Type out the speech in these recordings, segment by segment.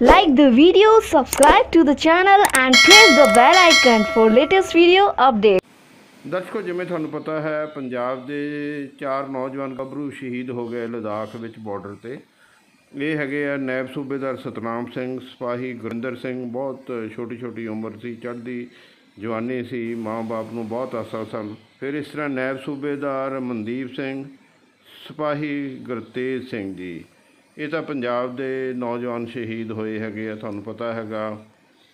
Like the video, subscribe to the channel and press the bell icon for latest video updates. ਦਰਸ਼ਕੋ, ਜਿਵੇਂ ਤੁਹਾਨੂੰ ਪਤਾ ਹੈ, ਪੰਜਾਬ ਦੇ 4 ਨੌਜਵਾਨ ਗੱਭਰੂ ਸ਼ਹੀਦ ਹੋ ਗਏ ਲਦਾਖ ਵਿੱਚ ਬਾਰਡਰ 'ਤੇ। ਇਹ ਹੈਗੇ ਆ ਨਾਇਬ ਸੂਬੇਦਾਰ ਸਤਨਾਮ ਸਿੰਘ, ਸਿਪਾਹੀ ਗੁਰਿੰਦਰ ਸਿੰਘ। ਬਹੁਤ ਛੋਟੀ ਉਮਰ ਸੀ, ਚੜ੍ਹਦੀ ਜਵਾਨੀ ਸੀ, ਮਾਂ ਬਾਪ ਨੂੰ ਬਹੁਤ ਆਸਾਂ ਸਨ। ਫਿਰ ਇਸ ਤਰ੍ਹਾਂ ਨਾਇਬ ਸੂਬੇਦਾਰ ਮਨਦੀਪ ਸਿੰਘ, ਸਿਪਾਹੀ ਗੁਰਤੇਜ ਸਿੰਘ ਜੀ। ਇਹ ਤਾਂ ਪੰਜਾਬ ਦੇ ਨੌਜਵਾਨ ਸ਼ਹੀਦ ਹੋਏ ਹੈਗੇ ਆ। ਤੁਹਾਨੂੰ ਪਤਾ ਹੈਗਾ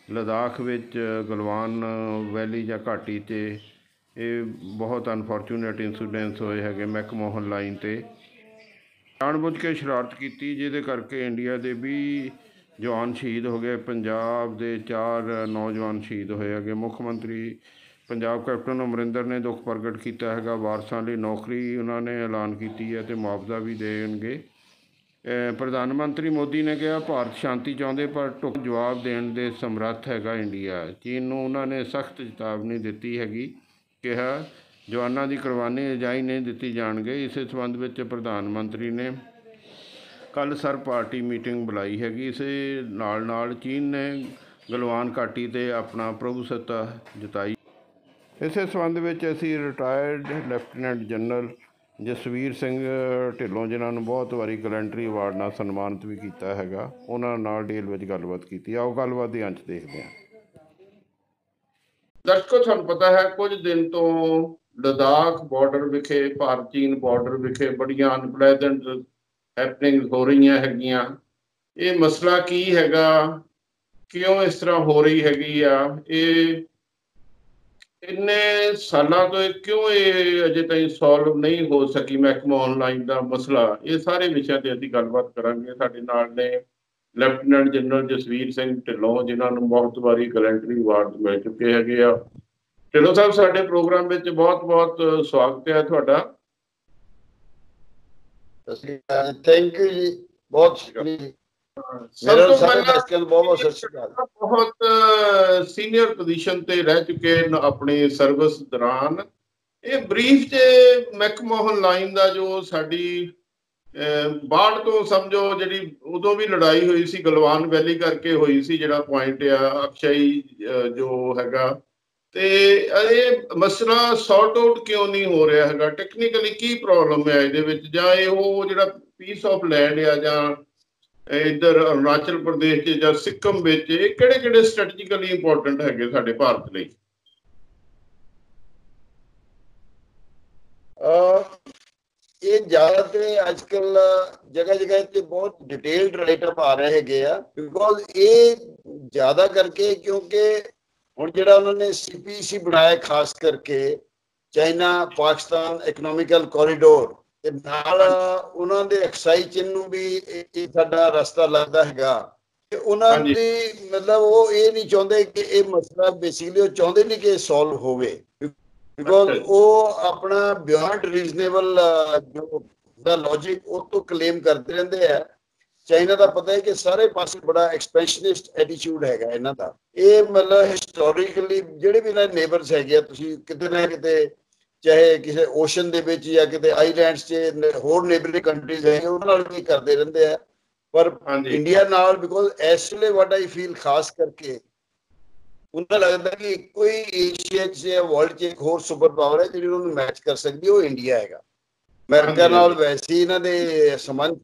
ਲਦਾਖ ਵਿੱਚ ਗਲਵਾਨ ਵੈਲੀ ਜਾਂ ਘਾਟੀ 'ਤੇ ਇਹ ਬਹੁਤ ਅਨਫੋਰਚੂਨੇਟ ਇੰਸੀਡੈਂਟਸ ਹੋਏ ਹੈਗੇ। ਮੈਕਮੋਹਨ ਲਾਈਨ 'ਤੇ ਜਾਣਬੁੱਝ ਕੇ ਸ਼ਰਾਰਤ ਕੀਤੀ, ਜਿਹਦੇ ਕਰਕੇ ਇੰਡੀਆ ਦੇ 20 ਜਵਾਨ ਸ਼ਹੀਦ ਹੋ ਗਏ। ਪੰਜਾਬ ਦੇ 4 ਨੌਜਵਾਨ ਸ਼ਹੀਦ ਹੋਏ ਹੈਗੇ। ਮੁੱਖ ਮੰਤਰੀ ਪੰਜਾਬ ਕੈਪਟਨ ਅਮਰਿੰਦਰ ਨੇ ਦੁੱਖ ਪ੍ਰਗਟ ਕੀਤਾ ਹੈਗਾ। ਵਾਰਸਾਂ ਲਈ ਨੌਕਰੀ ਉਹਨਾਂ ਨੇ ਐਲਾਨ ਕੀਤੀ ਹੈ ਅਤੇ ਮੁਆਵਜ਼ਾ ਵੀ ਦੇਣਗੇ। ਪ੍ਰਧਾਨ ਮੰਤਰੀ ਮੋਦੀ ਨੇ ਕਿਹਾ ਭਾਰਤ ਸ਼ਾਂਤੀ ਚਾਹੁੰਦੇ ਪਰ ਢੁੱਕ ਜਵਾਬ ਦੇਣ ਦੇ ਸਮਰੱਥ ਹੈਗਾ ਇੰਡੀਆ। ਚੀਨ ਨੂੰ ਉਹਨਾਂ ਨੇ ਸਖਤ ਚੇਤਾਵਨੀ ਦਿੱਤੀ ਹੈਗੀ। ਕਿਹਾ ਜਵਾਨਾਂ ਦੀ ਕੁਰਬਾਨੀ ਅਜਾਈ ਨਹੀਂ ਦਿੱਤੀ ਜਾਣਗੇ। ਇਸੇ ਸੰਬੰਧ ਵਿੱਚ ਪ੍ਰਧਾਨ ਮੰਤਰੀ ਨੇ ਕੱਲ੍ਹ ਸਰਬ ਪਾਰਟੀ ਮੀਟਿੰਗ ਬੁਲਾਈ ਹੈਗੀ। ਇਸੇ ਨਾਲ ਚੀਨ ਨੇ ਗਲਵਾਨ ਘਾਟੀ 'ਤੇ ਆਪਣਾ ਪ੍ਰਭੂਸੱਤਾ ਜਤਾਈ। ਇਸੇ ਸੰਬੰਧ ਵਿੱਚ ਅਸੀਂ retired lieutenant general Jasvir Singh Dhillon, ਜਿਨ੍ਹਾਂ ਨੂੰ ਬਹੁਤ ਵਾਰੀ ਗਲੈਂਟਰੀ ਅਵਾਰਡ ਨਾਲ ਸਨਮਾਨਿਤ ਵੀ ਕੀਤਾ ਹੈਗਾ, ਉਹਨਾਂ ਨਾਲ ਡੇਲ ਵਿੱਚ ਗੱਲਬਾਤ ਕੀਤੀ। ਆਓ ਗੱਲਬਾਤ ਦੇ ਅੰਤ ਦੇਖਦੇ ਹਾਂ। ਦਰਸ਼ਕੋ, ਤੁਹਾਨੂੰ ਪਤਾ ਹੈ ਕੁਝ ਦਿਨ ਤੋਂ ਲਦਾਖ ਬਾਰਡਰ ਵਿਖੇ, ਭਾਰਤ ਚੀਨ ਬਾਰਡਰ ਵਿਖੇ ਬੜੀਆਂ ਅਨਪਲੈਜ਼ੈਂਟ ਹੈਪਨਿੰਗਸ ਹੋ ਰਹੀਆਂ ਹੈਗੀਆਂ। ਇਹ ਮਸਲਾ ਕੀ ਹੈਗਾ, ਕਿਉਂ ਇਸ ਤਰ੍ਹਾਂ ਹੋ ਰਹੀ ਹੈਗੀ ਆ, ਇਹ ਇੰਨੇ ਸਾਲਾਂ ਤੋਂ ਕਿਉਂ ਇਹ ਅਜੇ ਤਾਈਂ ਸੋਲਵ ਨਹੀਂ ਹੋ ਸਕੀ ਮੈਕਮੋਹਨ ਲਾਈਨ ਦਾ ਮਸਲਾ। ਇਹ ਸਾਰੇ ਵਿਸ਼ਿਆਂ 'ਤੇ ਅਸੀਂ ਗੱਲਬਾਤ ਕਰਾਂਗੇ। ਸਾਡੇ ਨਾਲ ਨੇ ਲੈਫਟੀਨੈਂਟ ਜਨਰਲ ਜਸਵੀਰ ਸਿੰਘ ਢਿੱਲੋਂ, ਜਿਨ੍ਹਾਂ ਨੂੰ ਬਹੁਤ ਵਾਰੀ ਗਲੈਂਟਰੀ ਅਵਾਰਡ ਮਿਲ ਚੁੱਕੇ ਹੈਗੇ ਆ। ਢਿੱਲੋਂ ਸਾਹਿਬ, ਸਾਡੇ ਪ੍ਰੋਗਰਾਮ ਵਿੱਚ ਬਹੁਤ ਸਵਾਗਤ ਹੈ ਤੁਹਾਡਾ। ਥੈਂਕ ਯੂ ਜੀ, ਬਹੁਤ ਸ਼ੁਕਰੀਆ। ਬਹੁਤ ਸੀਨੀਅਰ ਪੋਜੀਸ਼ਨ ਤੇ ਰਹਿ ਚੁੱਕੇ ਆਪਣੀ ਸਰਵਿਸ ਦੌਰਾਨ। ਇਹ ਬਰੀਫ 'ਚ ਮੈਕਮੋਹਨ ਲਾਈਨ ਦਾ ਜੋ ਸਾਡੀ 62 ਤੋਂ ਸਮਝੋ, ਜਿਹੜੀ ਉਦੋਂ ਵੀ ਲੜਾਈ ਹੋਈ ਸੀ ਗਲਵਾਨ ਵੈਲੀ ਕਰਕੇ ਹੋਈ ਸੀ, ਜਿਹੜਾ ਪੁਆਇੰਟ ਆ ਅਕਸ਼ਈ ਜੋ ਹੈਗਾ, ਤੇ ਇਹ ਮਸਲਾ ਸੌਰਟ ਆਊਟ ਕਿਉਂ ਨਹੀਂ ਹੋ ਰਿਹਾ ਹੈਗਾ? ਟੈਕਨੀਕਲੀ ਕੀ ਪ੍ਰੋਬਲਮ ਹੈ ਇਹਦੇ ਵਿੱਚ? ਜਾਂ ਇਹ ਉਹ ਜਿਹੜਾ ਪੀਸ ਆਫ ਲੈਂਡ ਆ, ਜਾਂ ਇੱਧਰ ਅਰੁਣਾਚਲ ਪ੍ਰਦੇਸ਼ 'ਚ ਜਾਂ ਸਿੱਕਮ ਵਿੱਚ, ਇਹ ਕਿਹੜੇ ਸਟ੍ਰੈਟੇਜਿਕਲੀ ਇੰਪੋਰਟੈਂਟ ਹੈਗੇ ਸਾਡੇ ਭਾਰਤ ਲਈ? ਇਹ ਜ਼ਿਆਦਾ ਤੇ ਅੱਜ ਕੱਲ ਜਗ੍ਹਾ ਤੇ ਬਹੁਤ ਡਿਟੇਲਡ ਰਾਈਟਅਪ ਆ ਰਹੇ ਹੈਗੇ ਆ, ਬਿਕੋਜ਼ ਇਹ ਜ਼ਿਆਦਾ ਕਰਕੇ ਕਿਉਂਕਿ ਹੁਣ ਜਿਹੜਾ ਉਹਨਾਂ ਨੇ CPEC ਬਣਾਇਆ, ਖਾਸ ਕਰਕੇ ਚਾਈਨਾ ਪਾਕਿਸਤਾਨ ਇਕਨੋਮਿਕਲ ਕੋਰੀਡੋਰ, ਤੇ ਨਾਲ ਉਹਨਾਂ ਦੇ ਅਕਸਾਈ ਚਿੰਨ੍ਹ ਨੂੰ ਵੀ ਇਹ ਸਾਡਾ ਰਸਤਾ ਲੱਗਦਾ ਹੈਗਾ। ਤੇ ਉਹਨਾਂ ਦੀ ਮਤਲਬ ਉਹ ਇਹ ਨਹੀਂ ਚਾਹੁੰਦੇ ਕਿ ਇਹ ਮਸਲਾ ਬੇਸਿਕਲੀ ਉਹ ਚਾਹੁੰਦੇ ਨਹੀਂ ਕਿ ਸੋਲਵ ਹੋਵੇ, ਬਿਕੋਜ਼ ਉਹ ਆਪਣਾ ਬਿਯੋਂਡ ਰੀਜ਼ਨੇਬਲ ਜੋ ਦਾ ਲੌਜਿਕ ਉਹ ਤੋਂ ਕਲੇਮ ਕਰਦੇ ਰਹਿੰਦੇ ਆ। ਚਾਈਨਾ ਦਾ ਪਤਾ ਹੈ ਕਿ ਸਾਰੇ ਪਾਸੇ ਬੜਾ ਐਕਸਪੈਂਸ਼ਨਿਸਟ ਐਟੀਟਿਊਡ ਹੈਗਾ ਇਹਨਾਂ ਦਾ। ਇਹ ਮਤਲਬ ਹਿਸਟੋਰੀਕਲੀ ਜਿਹੜੇ ਵੀ ਇਹਨਾਂ ਨੇਬਰਸ ਹੈਗੇ ਆ, ਤੁਸੀਂ ਕਿਤੇ ਨਾ ਕਿਤੇ ਚਾਹੇ ਕਿਸੇ ਓਸ਼ਨ ਦੇ ਵਿੱਚ ਜਾਂ ਕਿਤੇ ਆਈਲੈਂਡਸ 'ਚ ਹੋਰ ਨੇਬਰਿੰਗ ਕੰਟਰੀਜ਼ ਹੈਗੇ, ਉਹਨਾਂ ਨਾਲ ਵੀ ਕਰਦੇ ਰਹਿੰਦੇ ਆ। ਪਰ ਇੰਡੀਆ ਨਾਲ ਬਿਕੋਜ਼ ਇਸ ਵੇਲੇ ਵਾਟ ਆਈ ਫੀਲ ਖਾਸ ਕਰਕੇ ਉਹਨਾਂ ਲੱਗਦਾ ਕਿ ਕੋਈ ਏਸ਼ੀਆ 'ਚ ਜਾਂ ਵਰਲਡ 'ਚ ਇੱਕ ਹੋਰ ਸੁਪਰ ਪਾਵਰ ਹੈ ਜਿਹੜੀ ਉਹਨੂੰ ਮੈਚ ਕਰ ਸਕਦੀ, ਉਹ ਇੰਡੀਆ ਹੈਗਾ। ਅਮਰੀਕਾ ਨਾਲ ਵੈਸੇ ਇਹਨਾਂ ਦੇ ਸੰਬੰਧ,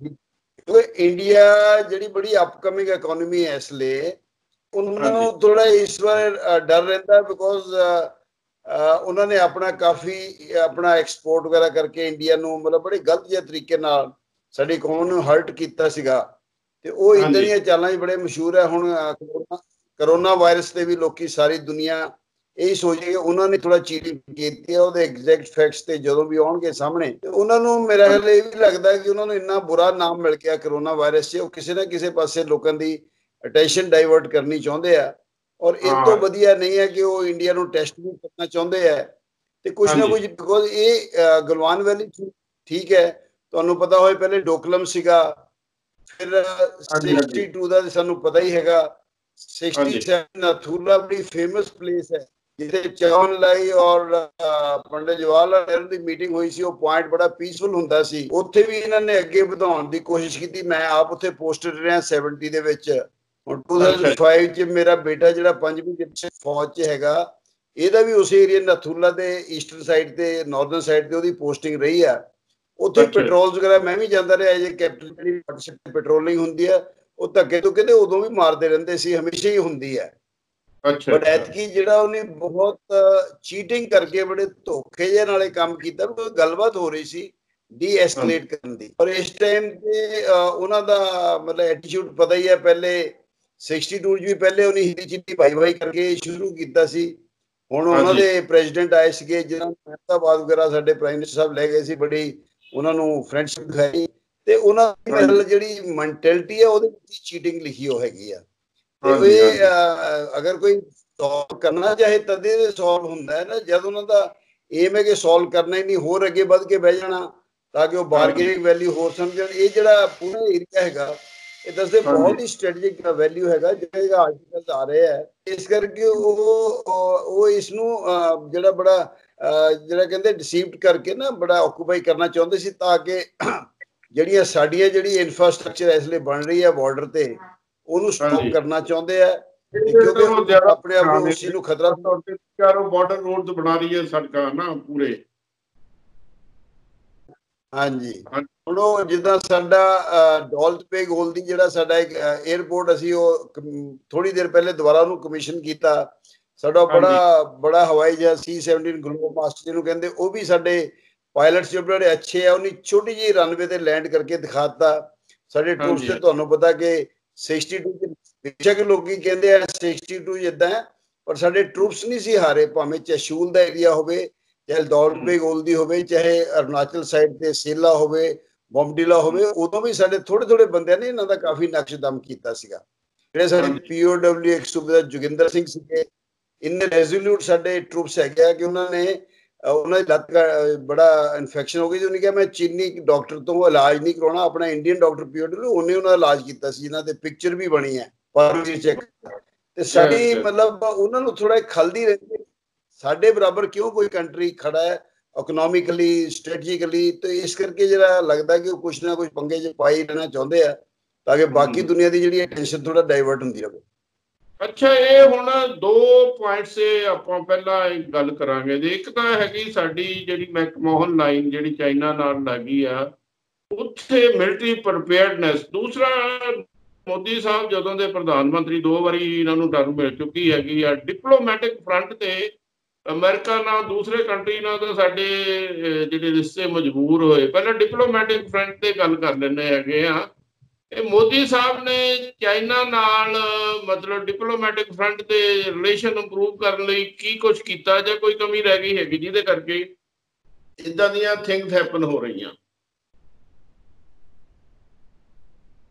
ਇੰਡੀਆ ਜਿਹੜੀ ਬੜੀ ਅਪਕਮਿੰਗ ਇਕੋਨਮੀ ਹੈ ਇਸ ਲਈ, ਉਹਨਾਂ ਨੂੰ ਥੋੜਾ ਇਸ ਵਾਰ ਡਰ ਰਹਿੰਦਾ, ਬਿਕੋਜ਼ ਉਹਨਾਂ ਨੇ ਆਪਣਾ ਕਾਫੀ ਆਪਣਾ ਐਕਸਪੋਰਟ ਵਗੈਰਾ ਕਰਕੇ ਇੰਡੀਆ ਨੂੰ ਮਤਲਬ ਬੜੇ ਗਲਤ ਜਿਹੇ ਤਰੀਕੇ ਨਾਲ ਸਾਡੀ ਕੌਮ ਨੂੰ ਹਰਟ ਕੀਤਾ ਸੀਗਾ। ਤੇ ਉਹ ਇੱਦਾਂ ਦੀਆਂ ਚਾਲਾਂ 'ਚ ਬੜੇ ਮਸ਼ਹੂਰ ਹੈ। ਹੁਣ ਕਰੋਨਾ ਵਾਇਰਸ ਤੇ ਵੀ ਲੋਕੀ ਸਾਰੀ ਦੁਨੀਆ ਇਹੀ ਸੋਚੇ ਕਿ ਉਹਨਾਂ ਨੇ ਥੋੜਾ ਚੀਟਿੰਗ ਕੀਤੀ ਹੈ। ਉਹਦੇ ਐਗਜ਼ੈਕਟ ਫੈਕਟਸ ਤੇ ਜਦੋਂ ਵੀ ਆਉਣਗੇ ਸਾਹਮਣੇ, ਤੇ ਉਹਨਾਂ ਨੂੰ ਮੇਰਾ ਖਿਆਲ ਇਹ ਵੀ ਲੱਗਦਾ ਕਿ ਉਹਨਾਂ ਨੂੰ ਇੰਨਾ ਬੁਰਾ ਨਾਮ ਮਿਲ ਗਿਆ ਕਰੋਨਾ ਵਾਇਰਸ 'ਚ, ਉਹ ਕਿਸੇ ਨਾ ਕਿਸੇ ਪਾਸੇ ਲੋਕਾਂ ਦੀ ਅਟੈਂਸ਼ਨ ਡਾਇਵਰਟ ਕਰਨੀ ਚਾਹੁੰਦੇ ਆ। ਔਰ ਇਹ ਤੋਂ ਵਧੀਆ ਨਹੀਂ ਹੈ ਕਿ ਉਹ ਇੰਡੀਆ ਨੂੰ ਟੈਸਟ ਵੀ ਕਰਨਾ ਚਾਹੁੰਦੇ ਹੈ। ਤੇ ਕੁਛ ਨਾ ਕੁਛ, ਬਿਕੋਜ਼ ਇਹ ਗਲਵਾਨ ਵੈਲੀ ਠੀਕ ਹੈ, ਤੁਹਾਨੂੰ ਪਤਾ ਹੋਏ ਪਹਿਲੇ ਡੋਕਲਮ ਸੀਗਾ, ਫਿਰ 62 ਦਾ ਸਾਨੂੰ ਪਤਾ ਹੀ ਹੈਗਾ, 67 ਨਥੂਲਾ ਬੜੀ ਫੇਮਸ ਪਲੇਸ ਹੈ ਜਿੱਥੇ ਚੌਨ ਲਈ ਔਰ ਪੰਡਿਤ ਜਵਾਹਰ ਲਾਲ ਨਹਿਰੂ ਦੀ ਮੀਟਿੰਗ ਹੋਈ ਸੀ। ਉਹ ਪੁਆਇੰਟ ਬੜਾ ਪੀਸਫੁਲ ਹੁੰਦਾ ਸੀ, ਉੱਥੇ ਵੀ ਇਹਨਾਂ ਨੇ ਅੱਗੇ ਵਧਾਉਣ ਦੀ ਕੋਸ਼ਿਸ਼ ਕੀਤੀ। ਮੈਂ ਆਪ ਉੱਥੇ ਪੋਸਟਡ ਰਿਹਾ 70 ਦੇ ਵਿੱਚ, ਹੁਣ 2005 ਚ ਮੇਰਾ ਬੇਟਾ ਜਿਹੜਾ 5ਵੀਂ ਵਿੱਚ ਫੌਜ ਚ ਹੈਗਾ, ਇਹਦਾ ਵੀ ਉਸੇ ਏਰੀਆ ਨਥੂਲਾ ਦੇ ਈਸਟਰਨ ਸਾਈਡ ਤੇ ਨਾਰਥਰਨ ਸਾਈਡ ਤੇ ਉਹਦੀ ਪੋਸਟਿੰਗ ਰਹੀ ਆ। ਉੱਥੇ ਪੈਟਰੋਲ ਵਗੈਰਾ ਮੈਂ ਵੀ ਜਾਂਦਾ ਰਿਹਾ, ਜੇ ਕੈਪਟਨ ਜਿਹੜੀ ਪੈਟਰੋਲਿੰਗ ਹੁੰਦੀ ਆ ਉਹ ਧੱਕੇ ਤੋਂ ਕਿਤੇ ਉਦੋਂ ਵੀ ਮਾਰਦੇ ਰਹਿੰਦੇ ਸੀ, ਹਮੇਸ਼ਾ ਹੀ ਹੁੰਦੀ ਹੈ। ਬਟ ਐਤਕੀ ਜਿਹੜਾ ਉਹਨੇ ਬਹੁਤ ਚੀਟਿੰਗ ਕਰਕੇ ਬੜੇ ਧੋਖੇ ਜਿਹੇ ਨਾਲੇ ਕੰਮ ਕੀਤਾ। ਕੋਈ ਗੱਲਬਾਤ ਹੋ ਰਹੀ ਸੀ ਡੀ ਐਸਕੇਲੇਟ ਕਰਨ ਦੀ, ਔਰ ਇਸ ਟਾਈਮ ਤੇ ਉਹਨਾਂ ਦਾ ਮਤਲਬ ਐਟੀਟਿਊਡ ਪਤਾ ਹੀ ਹੈ। ਪਹਿਲੇ 62 ਚ ਵੀ ਪਹਿਲੇ ਉਹਨੇ ਹਿੰਦੀ ਚਿੱਟੀ ਭਾਈ ਕਰਕੇ ਸ਼ੁਰੂ ਕੀਤਾ ਸੀ। ਹੁਣ ਉਹਨਾਂ ਦੇ ਪ੍ਰੈਜ਼ੀਡੈਂਟ ਆਏ ਸੀਗੇ ਜਿਹਨਾਂ ਨੂੰ ਅਹਿਮਦਾਬਾਦ ਵਗੈਰਾ ਸਾਡੇ ਪ੍ਰਾਈਮ ਮਿਨਿਸਟਰ ਸਾਹਿਬ ਲੈ ਗਏ ਸੀ, ਬੜੀ ਉਹਨਾਂ ਨੂੰ ਫਰੈਂਡਸ਼ਿਪ ਦਿਖਾਈ, ਤੇ ਉਹਨਾਂ ਦੀ ਮਤਲਬ ਜਿਹੜੀ ਮੈਂਟੈਲਿਟੀ ਹੈ ਉਹਦੇ ਵਿੱਚ ਚੀਟਿੰਗ ਲਿਖੀ ਹੋ ਹੈਗੀ ਆ। ਤੇ ਇਹ ਅਗਰ ਕੋਈ ਸੋਲਵ ਕਰਨਾ ਚਾਹੇ ਤਦੇ ਸੋਲਵ ਹੁੰਦਾ ਹੈ ਨਾ, ਜਦ ਉਹਨਾਂ ਦਾ ਏਮ ਹੈ ਕਿ ਸੋਲਵ ਕਰਨਾ ਹੀ ਨਹੀਂ, ਹੋਰ ਅੱਗੇ ਵੱਧ ਕੇ ਬਹਿ ਜਾਣਾ ਤਾਂ ਕਿ ਉਹ ਬਾਰਗੇਨਿੰਗ ਵੈਲਿਊ ਹੋਰ ਸਮਝਣ। ਇਹ ਜਿਹੜਾ ਪੂਰਾ ਏਰੀਆ ਹੈਗਾ ਇਹ ਦੱਸਦੇ ਬਹੁਤ ਹੀ ਸਟ੍ਰੈਟੇਜਿਕ ਵੈਲਿਊ ਹੈਗਾ ਜਿਹੜਾ ਆਰਟੀਕਲ ਆ ਰਿਹਾ ਹੈ। ਇਸ ਕਰਕੇ ਉਹ ਇਸ ਨੂੰ ਜਿਹੜਾ ਬੜਾ ਜਿਹੜਾ ਕਹਿੰਦੇ ਡਿਸੀਵਡ ਕਰਕੇ ਨਾ ਬੜਾ ਆਕੂਪਾਈ ਕਰਨਾ ਚਾਹੁੰਦੇ ਸੀ, ਤਾਂ ਕਿ ਜਿਹੜੀਆਂ ਸਾਡੀਆਂ ਜਿਹੜੀ ਇਨਫਰਾਸਟ੍ਰਕਚਰ ਇਸ ਲਈ ਬਣ ਰਹੀ ਹੈ ਬਾਰਡਰ ਤੇ ਉਹਨੂੰ ਸਟਾਪ ਕਰਨਾ ਚਾਹੁੰਦੇ ਆ, ਕਿਉਂਕਿ ਆਪਣੇ ਆਪ ਨੂੰ ਉਸ ਚੀਜ਼ ਨੂੰ ਖਤਰਾ ਬਾਰਡਰ ਰੋਡ ਬਣਾ ਰਹੀ ਹੈ ਸੜਕਾਂ ਨਾ ਪੂਰੇ। ਹਾਂਜੀ, ਹੁਣ ਉਹ ਜਿੱਦਾਂ ਸਾਡਾ ਦੌਲਤ ਬੇਗ ਗੋਲਦੀ ਜਿਹੜਾ ਸਾਡਾ ਇੱਕ 에ਅਰਪੋਰਟ, ਅਸੀਂ ਉਹ ਥੋੜੀ ਦੇਰ ਪਹਿਲੇ ਦੁਬਾਰਾ ਉਹਨੂੰ ਕਮਿਸ਼ਨ ਕੀਤਾ। ਸਾਡਾ ਬੜਾ ਹਵਾਈ ਜਹਾਜ਼ C-17 ਗਲੋਬ ਮਾਸਟਰ ਜਿਹਨੂੰ ਕਹਿੰਦੇ, ਉਹ ਵੀ ਸਾਡੇ ਪਾਇਲਟਸ ਜੋ ਬੜੇ ਅੱਛੇ ਆ, ਉਹਨੇ ਛੋਟੀ ਜਿਹੀ ਰਨਵੇ ਤੇ ਲੈਂਡ ਕਰਕੇ ਦਿਖਾਤਾ। ਸਾਡੇ ਟਰੂਪਸ ਤੇ ਤੁਹਾਨੂੰ ਪਤਾ ਕਿ 62 ਬੇਸ਼ੱਕ ਲੋਕੀ ਕਹਿੰਦੇ ਆ 62 ਜਿੱਦਾਂ, ਪਰ ਸਾਡੇ ਟਰੂਪਸ ਨਹੀਂ ਸੀ ਹਾਰੇ, ਭਾਵੇਂ ਚਸ਼ੂਲ ਦਾ ਏਰੀਆ ਹੋਵੇ, ਚਾਹੇ ਦੌਲਤ ਬੇਗ ਗੋਲਦੀ ਹੋਵੇ, ਚਾਹੇ ਅਰੁਣਾਚਲ ਸਾਈਡ ਤੇ ਸੇਲਾ ਹੋਵੇ, ਬੋਮਡੀਲਾ ਹੋਵੇ, ਉਦੋਂ ਵੀ ਸਾਡੇ ਥੋੜੇ ਬੰਦਿਆਂ ਨੇ ਇਹਨਾਂ ਦਾ ਕਾਫੀ ਨਕਸ਼ਦਮ ਕੀਤਾ ਸੀਗਾ। ਜਿਹੜੇ ਸਾਡੇ POW ਇੱਕ ਸੂਬੇਦਾਰ ਜੋਗਿੰਦਰ ਸਿੰਘ ਸੀਗੇ, ਇੰਨੇ ਰੈਜ਼ੋਲਿਊਟ ਸਾਡੇ ਟਰੂਪਸ ਹੈਗੇ ਆ ਕਿ ਉਹਨਾਂ ਦੀ ਲੱਤ ਬੜਾ ਇਨਫੈਕਸ਼ਨ ਹੋ ਗਈ, ਉਹਨੇ ਕਿਹਾ ਮੈਂ ਚੀਨੀ ਡਾਕਟਰ ਤੋਂ ਇਲਾਜ ਨਹੀਂ ਕਰਾਉਣਾ, ਆਪਣਾ ਇੰਡੀਅਨ ਡਾਕਟਰ POW ਉਹਨੇ ਉਹਨਾਂ ਦਾ ਇਲਾਜ ਕੀਤਾ ਸੀ, ਜਿਨ੍ਹਾਂ ਦੇ ਪਿਕਚਰ ਵੀ ਬਣੀ ਹੈ ਚੈੱਕ। ਤੇ ਸਾਡੀ ਮਤਲਬ ਉਹਨਾਂ ਨੂੰ ਥੋੜਾ ਖਲਦੀ ਰਹਿੰਦੀ, ਸਾਡੇ ਬਰਾਬਰ ਕਿਉਂ ਕੋਈ ਕੰਟਰੀ ਖੜਾ ਹੈ ਇਕਨੋਮਿਕਲੀ ਸਟ੍ਰੈਟਜੀਕਲੀ, ਤੇ ਇਸ ਕਰਕੇ ਜਿਹੜਾ ਲੱਗਦਾ ਕਿ ਉਹ ਕੁਛ ਨਾ ਕੁਛ ਪੰਗੇ 'ਚ ਪਾਈ ਰਹਿਣਾ ਚਾਹੁੰਦੇ ਆ ਤਾਂ ਕਿ ਬਾਕੀ ਦੁਨੀਆ ਦੀ ਜਿਹੜੀ ਅਟੈਂਸ਼ਨ ਥੋੜਾ ਡਾਇਵਰਟ ਹੁੰਦੀ ਰਹੇ। ਅੱਛਾ, ਇਹ ਹੁਣ 2 ਪੁਆਇੰਟਸ ਆਪਾਂ ਪਹਿਲਾਂ ਗੱਲ ਕਰਾਂਗੇ ਜੀ। ਇੱਕ ਤਾਂ ਹੈਗੀ ਸਾਡੀ ਜਿਹੜੀ ਮੈਕਮੋਹਨ ਲਾਈਨ ਜਿਹੜੀ ਚਾਈਨਾ ਨਾਲ ਲੱਗੀ ਆ, ਉੱਥੇ ਮਿਲਟਰੀ ਪ੍ਰੀਪੇਅਰਡਨੈਸ। ਦੂਸਰਾ, ਮੋਦੀ ਸਾਹਿਬ ਜਦੋਂ ਦੇ ਪ੍ਰਧਾਨ ਮੰਤਰੀ 2 ਵਾਰੀ ਇਹਨਾਂ ਨੂੰ ਟਰਮ ਮਿਲ ਚੁੱਕੀ ਹੈਗੀ ਆ, ਡਿਪਲੋਮੈਟਿਕ ਫਰੰਟ ਤੇ ਅਮਰੀਕਾ ਨਾਲ ਦੂਸਰੇ ਕੰਟਰੀ ਨਾਲ ਤਾਂ ਸਾਡੇ ਜਿਹੜੇ ਰਿਸ਼ਤੇ ਮਜਬੂਰ ਹੋਏ। ਪਹਿਲਾਂ ਡਿਪਲੋਮੈਟਿਕ ਫਰੰਟ ਤੇ ਗੱਲ ਕਰ ਲੈਂਦੇ ਹੈਗੇ ਆ। ਇਹ ਮੋਦੀ ਸਾਹਿਬ ਨੇ ਚਾਈਨਾ ਨਾਲ ਮਤਲਬ ਡਿਪਲੋਮੈਟਿਕ ਫਰੰਟ ਤੇ ਰਿਲੇਸ਼ਨ ਇੰਪਰੂਵ ਕਰਨ ਲਈ ਕੀ ਕੁਛ ਕੀਤਾ, ਜਾਂ ਕੋਈ ਕਮੀ ਰਹਿ ਗਈ ਹੈਗੀ ਜਿਹਦੇ ਕਰਕੇ ਇਦਾਂ ਦੀਆਂ ਥਿੰਗਸ ਹੈਪਨ ਹੋ ਰਹੀਆਂ?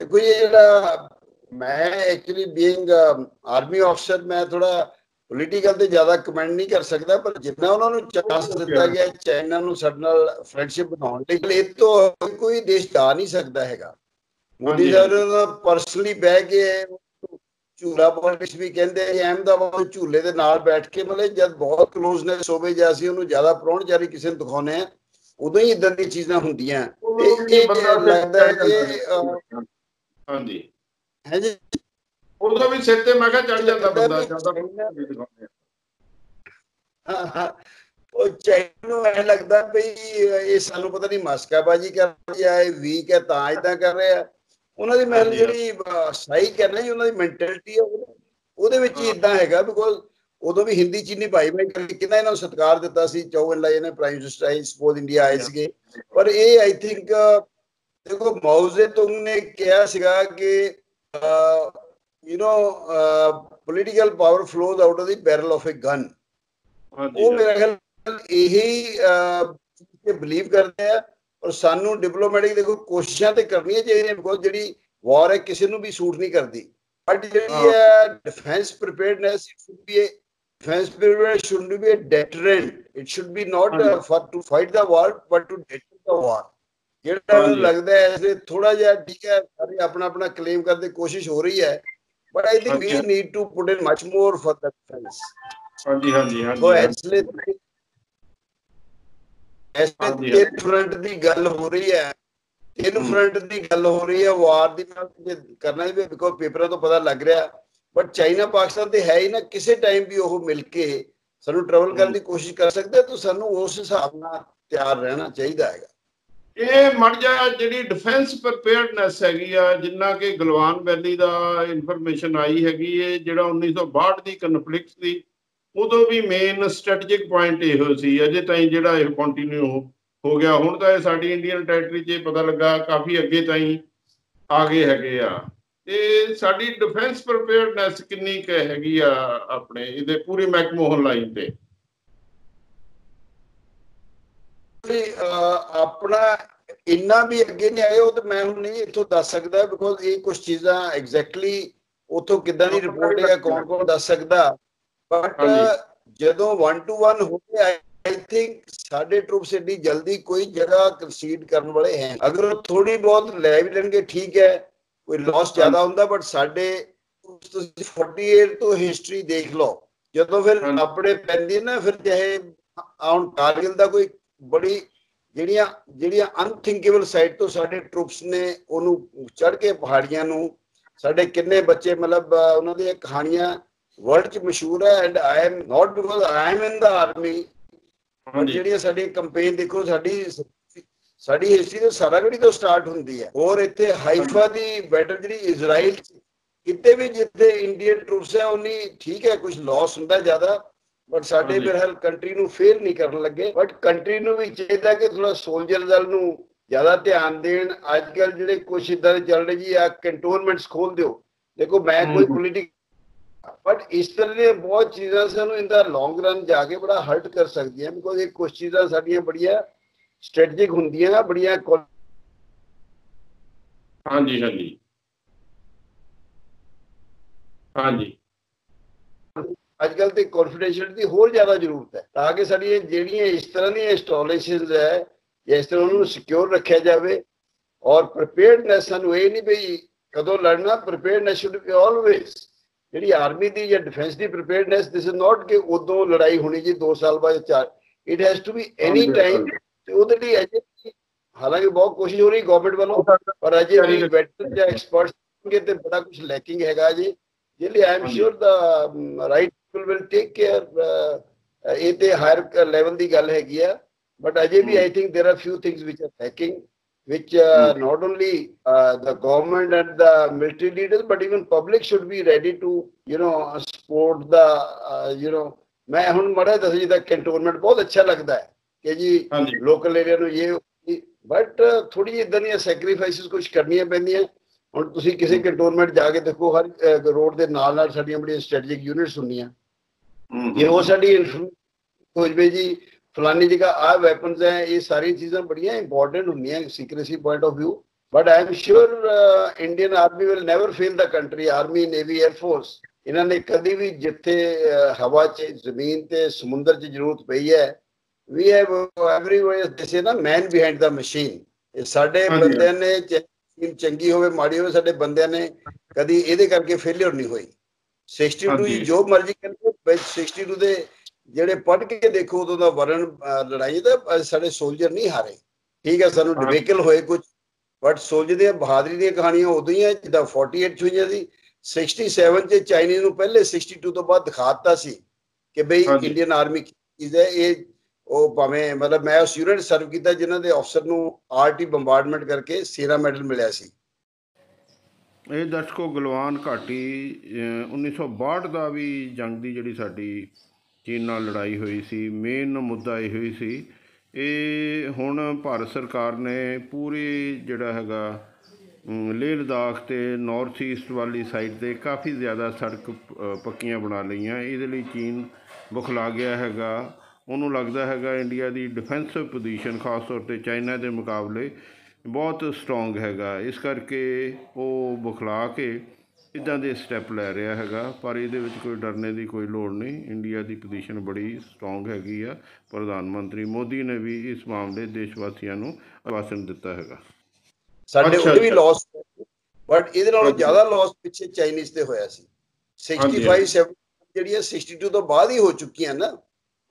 ਕੋਈ ਜਿਹੜਾ ਮੈਂ ਐਕਚੁਅਲੀ ਬੀਇੰਗ ਆਰਮੀ ਅਫਸਰ, ਮੈਂ ਥੋੜਾ ਪੋਲੀਟੀਕਲ ਤੇ ਜ਼ਿਆਦਾ ਕਮੈਂਟ ਨਹੀਂ ਕਰ ਸਕਦਾ, ਪਰ ਜਿੰਨਾ ਉਹਨਾਂ ਨੂੰ ਚਾਂਸ ਦਿੱਤਾ ਗਿਆ ਚਾਈਨਾ ਨੂੰ ਸਾਡੇ ਨਾਲ ਫਰੈਂਡਸ਼ਿਪ ਬਣਾਉਣ ਲਈ, ਇਹ ਤੋਂ ਕੋਈ ਦੇਸ਼ ਜਾ ਨਹੀਂ ਸਕਦਾ ਹੈਗਾ। ਮੋਦੀ ਸਾਹਿਬ ਨੇ ਪਰਸਨਲੀ ਬਹਿ ਕੇ ਝੂਲਾ ਪੋਲਿਟਿਕਸ ਵੀ ਕਹਿੰਦੇ, ਅਹਿਮਦਾਬਾਦ ਝੂਲੇ ਦੇ ਨਾਲ ਬੈਠ ਕੇ, ਮਤਲਬ ਜਦ ਬਹੁਤ ਕਲੋਜ਼ਨੈਸ ਹੋਵੇ ਜਾਂ ਅਸੀਂ ਉਹਨੂੰ ਜ਼ਿਆਦਾ ਪ੍ਰਾਹੁਣਚਾਰੀ ਕਿਸੇ ਨੂੰ ਦਿਖਾਉਂਦੇ ਆ, ਉਦੋਂ ਹੀ ਇਦਾਂ ਦੀਆਂ ਚੀਜ਼ਾਂ ਹੁੰਦੀਆਂ। ਲੱਗਦਾ ਹੈ ਕਿ ਹਾਂਜੀ ਹੈ ਜੀ, ਉਦੋਂ ਵੀ ਸਿਰ ਤੇ ਮੈਂ ਕਿਹਾ ਚੜ ਜਾਂਦਾ ਬੰਦਾ ਜਾਂਦਾ। ਉਹ ਚਾਈਨਾ ਨੂੰ ਐ ਲੱਗਦਾ ਬਈ ਇਹ ਸਾਨੂੰ ਪਤਾ ਨਹੀਂ ਮਸਕਾਬਾਜੀ ਕਰ ਰਹੀ ਆ, ਇਹ ਵੀਕ ਹੈ ਤਾਂ ਏਦਾਂ ਕਰ ਰਹੇ ਆ। ਉਹਨਾਂ ਦੀ ਮਤਲਬ ਜਿਹੜੀ ਸਹੀ ਕਰਨਾ ਜੀ, ਉਹਨਾਂ ਦੀ ਮੈਂਟੈਲਿਟੀ ਆ ਉਹਦੇ ਵਿੱਚ ਹੀ ਇਦਾਂ ਹੈਗਾ। ਬਿਕੋਜ਼ ਉਦੋਂ ਵੀ ਹਿੰਦੀ ਚੀਨੀ ਭਾਈ ਕਿੰਨਾ ਇਹਨਾਂ ਨੂੰ ਸਤਿਕਾਰ ਦਿੱਤਾ ਸੀ। ਚੌ ਲਾ ਇਹਨੇ ਪ੍ਰਾਈਮ ਮਿਨਿਸਟਰ ਆਈ ਸਪੋਜ਼ ਇੰਡੀਆ ਆਏ ਸੀਗੇ, ਪਰ ਇਹ ਆਈ ਥਿੰਕ ਦੇਖੋ ਮਾਓ ਜ਼ੇਤੁੰਗ ਨੇ ਕਿਹਾ ਸੀਗਾ ਕਿ political power flows out of the barrel of a gun. ਉਹ ਮੇਰਾ ਖਿਆਲ ਇਹੀ ਬਿਲੀਵ ਕਰਦੇ ਆ। ਔਰ ਸਾਨੂੰ ਡਿਪਲੋਮੈਟਿਕ ਦੇਖੋ ਕੋਸ਼ਿਸ਼ਾਂ ਤੇ ਕਰਨੀਆਂ ਚਾਹੀਦੀਆਂ, ਬਿਕੋਜ਼ ਜਿਹੜੀ ਵਾਰ ਹੈ ਕਿਸੇ ਨੂੰ ਵੀ ਸੂਟ ਨਹੀਂ ਕਰਦੀ। ਬਟ ਜਿਹੜੀ ਹੈ defence preparedness defense preparedness should be a deterrent. It should be not for to fight the war but to deter the war. ਜਿਹੜਾ ਲੱਗਦਾ ਹੈ ਐਸੇ ਥੋੜਾ ਜਿਹਾ ਠੀਕ ਹੈ, ਸਾਰੇ ਆਪਣਾ ਆਪਣਾ ਕਲੇਮ ਕਰਨ ਦੀ ਕੋਸ਼ਿਸ਼ ਹੋ ਰਹੀ ਹੈ, but I think we need to put in much more for the defence. ਹਾਂਜੀ ਹਾਂਜੀ ਇਸ ਲਈ ਫਰੰਟ ਦੀ ਗੱਲ ਹੋ ਰਹੀ ਹੈ ਤਿੰਨ ਫਰੰਟ ਦੀ ਗੱਲ ਹੋ ਰਹੀ ਹੈ ਵਾਰ ਦੀ, ਮੈਂ ਕਰਨਾ ਵੀ ਬਿਕੋਜ਼ ਪੇਪਰਾਂ ਤੋਂ ਪਤਾ ਲੱਗ ਰਿਹਾ, ਬਟ ਚਾਈਨਾ ਪਾਕਿਸਤਾਨ ਤੇ ਹੈ ਹੀ ਨਾ, ਕਿਸੇ ਟਾਈਮ ਵੀ ਉਹ ਮਿਲ ਕੇ ਸਾਨੂੰ ਟਰੈਵਲ ਕਰਨ ਦੀ ਕੋਸ਼ਿਸ਼ ਕਰ ਸਕਦੇ, ਤਾਂ ਸਾਨੂੰ ਉਸ ਹਿਸਾਬ ਨਾਲ ਤਿਆਰ ਰਹਿਣਾ ਚਾਹੀਦਾ ਹੈਗਾ। ਇਹ ਮੜ ਜਾ ਜਿਹੜੀ ਡਿਫੈਂਸ ਪ੍ਰਿਪੇਅਰਡਨੈਸ ਹੈਗੀ ਆ, ਜਿੰਨਾ ਕਿ ਗਲਵਾਨ ਵੈਲੀ ਦਾ ਇਨਫੋਰਮੇਸ਼ਨ ਆਈ ਹੈਗੀ ਹੈ, ਜਿਹੜਾ 1962 ਦੀ ਕਨਫਲਿਕਟ ਸੀ ਉਦੋਂ ਵੀ ਮੇਨ ਸਟ੍ਰੈਟੇਜਿਕ ਪੁਆਇੰਟ ਇਹੋ ਸੀ, ਅਜੇ ਤਾਈਂ ਜਿਹੜਾ ਇਹ ਕੰਟੀਨਿਊ ਹੋ ਗਿਆ। ਹੁਣ ਤਾਂ ਇਹ ਸਾਡੀ ਇੰਡੀਅਨ ਟੈਰੀਟਰੀ 'ਚ ਪਤਾ ਲੱਗਾ ਕਾਫੀ ਅੱਗੇ ਤਾਈਂ ਆ ਗਏ ਹੈਗੇ ਆ। ਤੇ ਸਾਡੀ ਡਿਫੈਂਸ ਪ੍ਰਿਪੇਅਰਡਨੈਸ ਕਿੰਨੀ ਕੁ ਹੈਗੀ ਆ ਆਪਣੇ ਇਹਦੇ ਪੂਰੇ ਮੈਕਮੋਹਨ ਲਾਈਨ ਤੇ? ਆਪਣਾ ਇੰਨਾ ਵੀ ਅੱਗੇ ਨਹੀਂ ਆਏ ਉਹ ਤਾਂ ਮੈਂ ਹੁਣ ਨਹੀਂ ਇੱਥੋਂ ਦੱਸ ਸਕਦਾ, ਬਿਕੋਜ਼ ਇਹ ਕੁਝ ਚੀਜ਼ਾਂ ਐਗਜ਼ੈਕਟਲੀ ਉੱਥੋਂ ਕਿੱਦਾਂ ਦੀ ਰਿਪੋਰਟ ਹੈ ਕੌਣ ਦੱਸ ਸਕਦਾ। ਬਟ ਜਦੋਂ 1 to 1 ਹੋ ਗਿਆ, ਆਈ ਥਿੰਕ ਸਾਡੇ ਟਰੂਪਸ ਏਡੀ ਜਲਦੀ ਕੋਈ ਜਗ੍ਹਾ ਕੰਸੀਡ ਕਰਨ ਵਾਲੇ ਹੈ, ਅਗਰ ਉਹ ਥੋੜੀ ਬਹੁਤ ਲੈ ਵੀ ਲੈਣਗੇ ਠੀਕ ਹੈ, ਕੋਈ ਲਾਸ ਜ਼ਿਆਦਾ ਹੁੰਦਾ, ਬਟ ਸਾਡੇ ਤੁਸੀਂ 48 ਤੋਂ ਹਿਸਟਰੀ ਦੇਖ ਲਓ, ਜਦੋਂ ਫਿਰ ਆਪਣੇ ਪੈਂਦੀ ਨਾ, ਫਿਰ ਚਾਹੇ ਹੁਣ ਕਾਰਗਿਲ ਦਾ ਕੋਈ ਬੜੀ ਜਿਹੜੀਆਂ ਅਨਥਿੰਕੇਬਲ ਸਾਈਡ ਤੋਂ ਸਾਡੇ ਟਰੂਪਸ ਨੇ ਉਹਨੂੰ ਚੜ੍ਹ ਕੇ ਪਹਾੜੀਆਂ ਨੂੰ, ਸਾਡੇ ਕਿੰਨੇ ਬੱਚੇ ਮਤਲਬ ਉਹਨਾਂ ਦੀਆਂ ਕਹਾਣੀਆਂ ਵਰਲਡ 'ਚ ਮਸ਼ਹੂਰ ਹੈ। And I am not because I am in the army, ਜਿਹੜੀਆਂ ਸਾਡੀ ਕੰਪੇਨ ਦੇਖੋ, ਸਾਡੀ ਹਿਸਟਰੀ ਤਾਂ ਸਾਰਾਗੜੀ ਤੋਂ ਸਟਾਰਟ ਹੁੰਦੀ ਹੈ। ਔਰ ਇੱਥੇ ਹਾਈਫਾ ਦੀ ਬੈਟਲ ਜਿਹੜੀ ਇਜ਼ਰਾਈਲ ਕਿਤੇ ਵੀ ਜਿੱਥੇ ਇੰਡੀਅਨ ਟਰੂਪਸ ਹੈ ਉਨੀ ਠੀਕ ਹੈ, ਕੁਝ ਲਾਸ ਹੁੰਦਾ ਜ਼ਿਆਦਾ, ਬਟ ਸਾਡੇ ਬਿਰਹਲ ਕੰਟਰੀ ਨੂੰ ਫੇਲ ਨਹੀਂ ਕਰਨ ਲੱਗੇ। ਬਟ ਕੰਟਰੀ ਨੂੰ ਵੀ ਚਾਹੀਦਾ ਕਿ ਥੋੜਾ ਸੋਲਜਰ ਦਲ ਨੂੰ ਜ਼ਿਆਦਾ ਧਿਆਨ ਦੇਣ। ਅੱਜ ਕੱਲ ਜਿਹੜੇ ਕੁਛ ਇਦਾਂ ਦੇ ਚੱਲ ਰਹੇ ਜੀ, ਆ ਕੰਟੋਨਮੈਂਟਸ ਖੋਲ ਦਿਓ, ਦੇਖੋ ਮੈਂ ਕੋਈ ਪੋਲੀਟਿਕ, ਬਟ ਇਸ ਤਰ੍ਹਾਂ ਦੀਆਂ ਬਹੁਤ ਚੀਜ਼ਾਂ ਸਾਨੂੰ ਇਹਦਾ ਲੌਂਗ ਰਨ ਜਾ ਕੇ ਬੜਾ ਹਰਟ ਕਰ ਸਕਦੀਆਂ, ਬਿਕੋਜ਼ ਇਹ ਕੁਛ ਚੀਜ਼ਾਂ ਸਾਡੀਆਂ ਬੜੀਆਂ ਸਟ੍ਰੈਟੇਜਿਕ ਹੁੰਦੀਆਂ, ਬੜੀਆਂ ਹਾਂਜੀ ਹਾਂਜੀ ਹਾਂਜੀ ਅੱਜ ਕੱਲ ਤੇ ਕੌਨਫੀਡੈਂਸ਼ੀਅਲ ਦੀ ਹੋਰ ਜ਼ਿਆਦਾ ਜ਼ਰੂਰਤ ਹੈ, ਤਾਂ ਕਿ ਸਾਡੀਆਂ ਜਿਹੜੀਆਂ ਇਸ ਤਰ੍ਹਾਂ ਦੀਆਂ ਇੰਸਟਾਲੇਸ਼ਨਸ ਹੈ, ਇਸ ਤਰ੍ਹਾਂ ਉਹਨੂੰ ਸਿਕਿਉਰ ਰੱਖਿਆ ਜਾਵੇ। ਔਰ ਪ੍ਰੀਪੇਅਰਡਨੈਸ ਸਾਨੂੰ ਇਹ ਨਹੀਂ ਬਈ ਕਦੋਂ ਲੜਨਾ, ਪ੍ਰੀਪੇਅਰਡਨੈਸ ਸ਼ੁੱਡ ਬੀ ਆਲਵੇਜ਼। ਜਿਹੜੀ ਆਰਮੀ ਦੀ ਜਾਂ ਡਿਫੈਂਸ ਦੀ ਪ੍ਰੀਪੇਅਰਡਨੈਸ, ਦਿਸ ਇਜ਼ ਨਾਟ ਕਿ ਉਦੋਂ ਲੜਾਈ ਹੋਣੀ ਜੀ 2 ਸਾਲ ਬਾਅਦ 4, it has to be any time. ਤੇ ਉਹਦੇ ਲਈ ਅਜੇ ਹਾਲਾਂਕਿ ਬਹੁਤ ਕੋਸ਼ਿਸ਼ ਹੋ ਰਹੀ ਗਵਰਨਮੈਂਟ ਵੱਲੋਂ, ਪਰ ਅਜੇ ਵੀ ਵੈਟਰਨ ਜਾਂ ਐਕਸਪਰਟਸ ਤੇ ਬੜਾ ਕੁਝ ਲੈਕਿੰਗ ਹੈਗਾ ਜੀ, ਜਿਹਦੇ ਲਈ I am sure the right people will take care. ਇਹ ਤੇ ਹਾਇਰ ਲੈਵਲ ਦੀ ਗੱਲ ਹੈਗੀ ਆ, ਬਟ ਅਜੇ ਵੀ I think there are few things which are lacking, which not only the government and the military leaders, but even public should be ready to, support the, मैं ਹੁਣ ਮੜਾ ਦੱਸ ਜੀ ਦਾ ਕੰਟੋਨਮੈਂਟ ਬਹੁਤ ਅੱਛਾ ਲੱਗਦਾ ਹੈ ਕਿ ਜੀ ਲੋਕਲ ਏਰੀਆ ਨੂੰ ਇਹ, ਬਟ ਥੋੜੀ ਜਿਹੀ ਇਦਾਂ ਦੀਆਂ ਸੈਕਰੀਫਾਈਸਿਸ ਕੁਝ ਕਰਨੀਆਂ ਪੈਂਦੀਆਂ। ਹੁਣ ਤੁਸੀਂ ਕਿਸੇ ਕੰਟੋਨਮੈਂਟ ਜਾ ਕੇ ਦੇਖੋ, ਹਰ ਰੋਡ ਦੇ ਨਾਲ ਨਾਲ ਸਾਡੀਆਂ ਬੜੀਆਂ ਸਟ੍ਰੈਟੇਜਿਕ ਯੂਨਿਟਸ ਹੁੰਦੀਆਂ, ਜੇ ਉਹ ਸਾਡੀ ਹੋ ਜਵੇ ਜੀ ਫਲਾਨੀ ਜਗ੍ਹਾ ਆ ਵੈਪਨਸ ਹੈ, ਇਹ ਸਾਰੀ ਚੀਜ਼ਾਂ ਬੜੀਆਂ ਇੰਪੋਰਟੈਂਟ ਹੁੰਦੀਆਂ secrecy point of view. But I am sure Indian army will never fail the country, army navy air force, ਇਹਨਾਂ ਨੇ ਕਦੀ ਵੀ ਜਿੱਥੇ ਹਵਾ 'ਚ ਜ਼ਮੀਨ ਤੇ ਸਮੁੰਦਰ 'ਚ ਜ਼ਰੂਰਤ ਪਈ ਹੈ, we have everywhere this is ਨਾ ਮੈਨ ਬਿਹਾਈਂਡ ਦਾ ਮਸ਼ੀਨ। ਇਹ ਸਾਡੇ ਬੰਦਿਆਂ ਨੇ, ਚੰਗੀ ਹੋਵੇ ਮਾੜੀ ਹੋਵੇ, ਸਾਡੇ ਬੰਦਿਆਂ ਨੇ ਕਦੀ ਇਹਦੇ ਕਰਕੇ ਫੇਲਿਅਰ ਨਹੀਂ ਹੋਈ। 62 ਜੋ ਮਰਜ਼ੀ ਕਹਿੰਦੇ, 62 ਦੇ ਜਿਹੜੇ ਪੜ੍ਹ ਕੇ ਦੇਖੋ ਉਦੋਂ ਦਾ ਵਰਨ ਲੜਾਈ ਦਾ ਸਾਡੇ ਸੋਲਜਰ ਨਹੀਂ ਹਾਰੇ। ਠੀਕ ਹੈ, ਸਾਨੂੰ ਡਿਵੇਕਲ ਹੋਏ ਕੁਝ, ਬਟ ਸੋਲਜਰ ਦੀਆਂ ਬਹਾਦਰੀ ਦੀਆਂ ਕਹਾਣੀਆਂ ਉਦੋਂ ਹੀ ਹੈ ਜਿੱਦਾਂ 48 ਚ ਹੋਈਆਂ ਸੀ। 67 ਚ ਚਾਈਨੀਜ਼ ਨੂੰ ਪਹਿਲੇ 62 ਤੋਂ ਬਾਅਦ ਦਿਖਾ ਦਿੱਤਾ ਸੀ ਕਿ ਬਈ ਇੰਡੀਅਨ ਆਰਮੀ ਕੀ ਚੀਜ਼ ਹੈ। ਇਹ ਉਹ ਭਾਵੇਂ ਮਤਲਬ ਮੈਂ ਉਸ ਯੂਨਿਟ ਸਰਵ ਕੀਤਾ ਜਿਨ੍ਹਾਂ ਦੇ ਅਫਸਰ ਨੂੰ ਆਰਟੀ ਬੰਬਾਰਡਮੈਂਟ ਕਰਕੇ ਸੇਰਾ ਮੈਡਲ ਮਿਲਿਆ ਸੀ। ਇਹ ਦਰਸ਼ਕੋ ਗਲਵਾਨ ਘਾਟੀ 1962 ਦਾ ਵੀ ਜੰਗ ਦੀ ਜਿਹੜੀ ਸਾਡੀ ਚੀਨ ਨਾਲ ਲੜਾਈ ਹੋਈ ਸੀ, ਮੇਨ ਮੁੱਦਾ ਇਹ ਹੋਈ ਸੀ। ਇਹ ਹੁਣ ਭਾਰਤ ਸਰਕਾਰ ਨੇ ਪੂਰੀ ਜਿਹੜਾ ਹੈਗਾ ਲੇਹ ਲਦਾਖ ਅਤੇ ਨਾਰਥ ਈਸਟ ਵਾਲੀ ਸਾਈਡ 'ਤੇ ਕਾਫੀ ਜ਼ਿਆਦਾ ਸੜਕ ਪੱਕੀਆਂ ਬਣਾ ਲਈਆਂ। ਇਹਦੇ ਲਈ ਚੀਨ ਬੁਖਲਾ ਗਿਆ ਹੈਗਾ, ਉਹਨੂੰ ਲੱਗਦਾ ਹੈਗਾ ਇੰਡੀਆ ਦੀ ਡਿਫੈਂਸਿਵ ਪੋਜੀਸ਼ਨ ਖਾਸ ਤੌਰ 'ਤੇ ਚਾਈਨਾ ਦੇ ਮੁਕਾਬਲੇ ਬਹੁਤ ਸਟਰੋਂਗ ਹੈਗਾ, ਇਸ ਕਰਕੇ ਉਹ ਬੁਖਲਾ ਕੇ ਇੱਦਾਂ ਦੇ ਸਟੈਪ ਲੈ ਰਿਹਾ ਹੈਗਾ। ਪਰ ਇਹਦੇ ਵਿੱਚ ਕੋਈ ਡਰਨੇ ਦੀ ਕੋਈ ਲੋੜ ਨਹੀਂ, ਇੰਡੀਆ ਦੀ ਪੋਜੀਸ਼ਨ ਬੜੀ ਸਟਰੋਂਗ ਹੈਗੀ ਆ। ਪ੍ਰਧਾਨ ਮੰਤਰੀ ਮੋਦੀ ਨੇ ਵੀ ਇਸ ਮਾਮਲੇ ਦੇਸ਼ ਵਾਸੀਆਂ ਨੂੰ ਆਸ਼ਵਾਸਨ ਦਿੱਤਾ ਹੈਗਾ। ਸਾਡੇ ਉਹਦੇ ਵੀ ਲਾਸ, ਬਟ ਇਹਦੇ ਨਾਲੋਂ ਜ਼ਿਆਦਾ ਲਾਸ ਪਿੱਛੇ ਚਾਈਨੀਜ਼ ਤੇ ਹੋਇਆ ਸੀ। 65 ਜਿਹੜੀਆਂ 62 ਤੋਂ ਬਾਅਦ ਹੀ ਹੋ ਚੁੱਕੀਆਂ ਨਾ।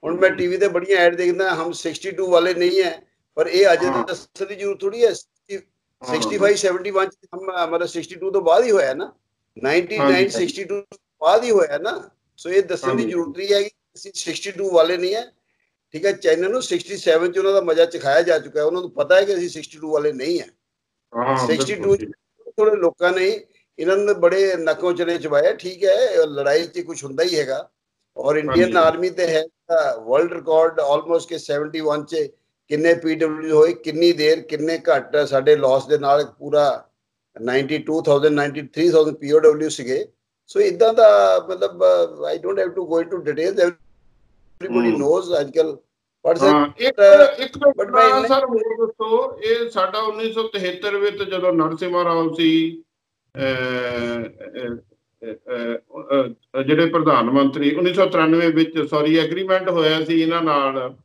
ਹੁਣ ਮੈਂ ਟੀਵੀ ਤੇ ਬੜੀਆਂ ਐਡ ਦੇਖਦਾ, ਹਮ 62 ਵਾਲੇ ਨਹੀਂ ਹੈ, ਪਰ ਇਹ ਅੱਜ ਦੱਸਣ ਦੀ ਜ਼ਰੂਰਤ ਥੋੜੀ ਹੈ। 65 71 हम मतलब 62 ਤੋਂ ਬਾਅਦ ਹੀ ਹੋਇਆ ਨਾ, 99 62 ਤੋਂ ਬਾਅਦ ਹੀ ਹੋਇਆ ਨਾ। ਸੋ ਇਹ ਦੱਸਣ ਦੀ ਜ਼ਰੂਰਤ ਨਹੀਂ ਹੈ ਕਿ ਅਸੀਂ 62 ਵਾਲੇ ਨਹੀਂ ਹੈ, ਠੀਕ ਹੈ। ਚਾਈਨਾ ਨੂੰ 67 ਚ ਉਹਨਾਂ ਦਾ ਮਜ਼ਾ ਚਖਾਇਆ ਜਾ ਚੁੱਕਾ ਹੈ, ਉਹਨਾਂ ਨੂੰ ਪਤਾ ਹੈ ਕਿ ਅਸੀਂ 62 ਵਾਲੇ ਨਹੀਂ ਹੈ। 62 ਥੋੜੇ ਲੋਕਾਂ ਨੇ ਇਹਨਾਂ ਨੂੰ ਬੜੇ ਨੱਕੋਂ ਚਨੇ ਚਵਾਇਆ, ਠੀਕ ਹੈ, ਲੜਾਈ 'ਚ ਕੁਝ ਹੁੰਦਾ ਹੀ ਹੈਗਾ। ਔਰ ਇੰਡੀਅਨ ਆਰਮੀ ਤੇ ਹੈ ਵਰਲਡ ਰਿਕਾਰਡ ਆਲਮੋਸਟ ਕਿ 71 ਚ ਕਿੰਨੇ ਪੀਡਬਲਯੂ ਹੋਏ, ਕਿੰਨੀ ਦੇਰ, ਕਿੰਨੇ ਘੱਟ ਸਾਡੇ ਲਾਸ ਦੇ ਨਾਲ ਪੂਰਾ 92,000 93,000 ਪੀਓਡਬਲਯੂ ਸੀਗੇ। ਸੋ ਇਦਾਂ ਦਾ ਮਤਲਬ I don't have to go into details, everybody knows ਅੱਜ ਕੱਲ। ਇੱਕ ਸਰ ਹੋਰ ਦੱਸੋ, ਇਹ ਸਾਡਾ 1973 ਵਿੱਚ ਜਦੋਂ ਨਰਸਿਮਹਾ ਰਾਓ ਸੀ ਜਿਹੜੇ ਪ੍ਰਧਾਨ ਮੰਤਰੀ, 1993 ਵਿੱਚ ਸੌਰੀ ਐਗਰੀਮੈਂਟ ਹੋਇਆ ਸੀ ਇਹਨਾਂ ਨਾਲ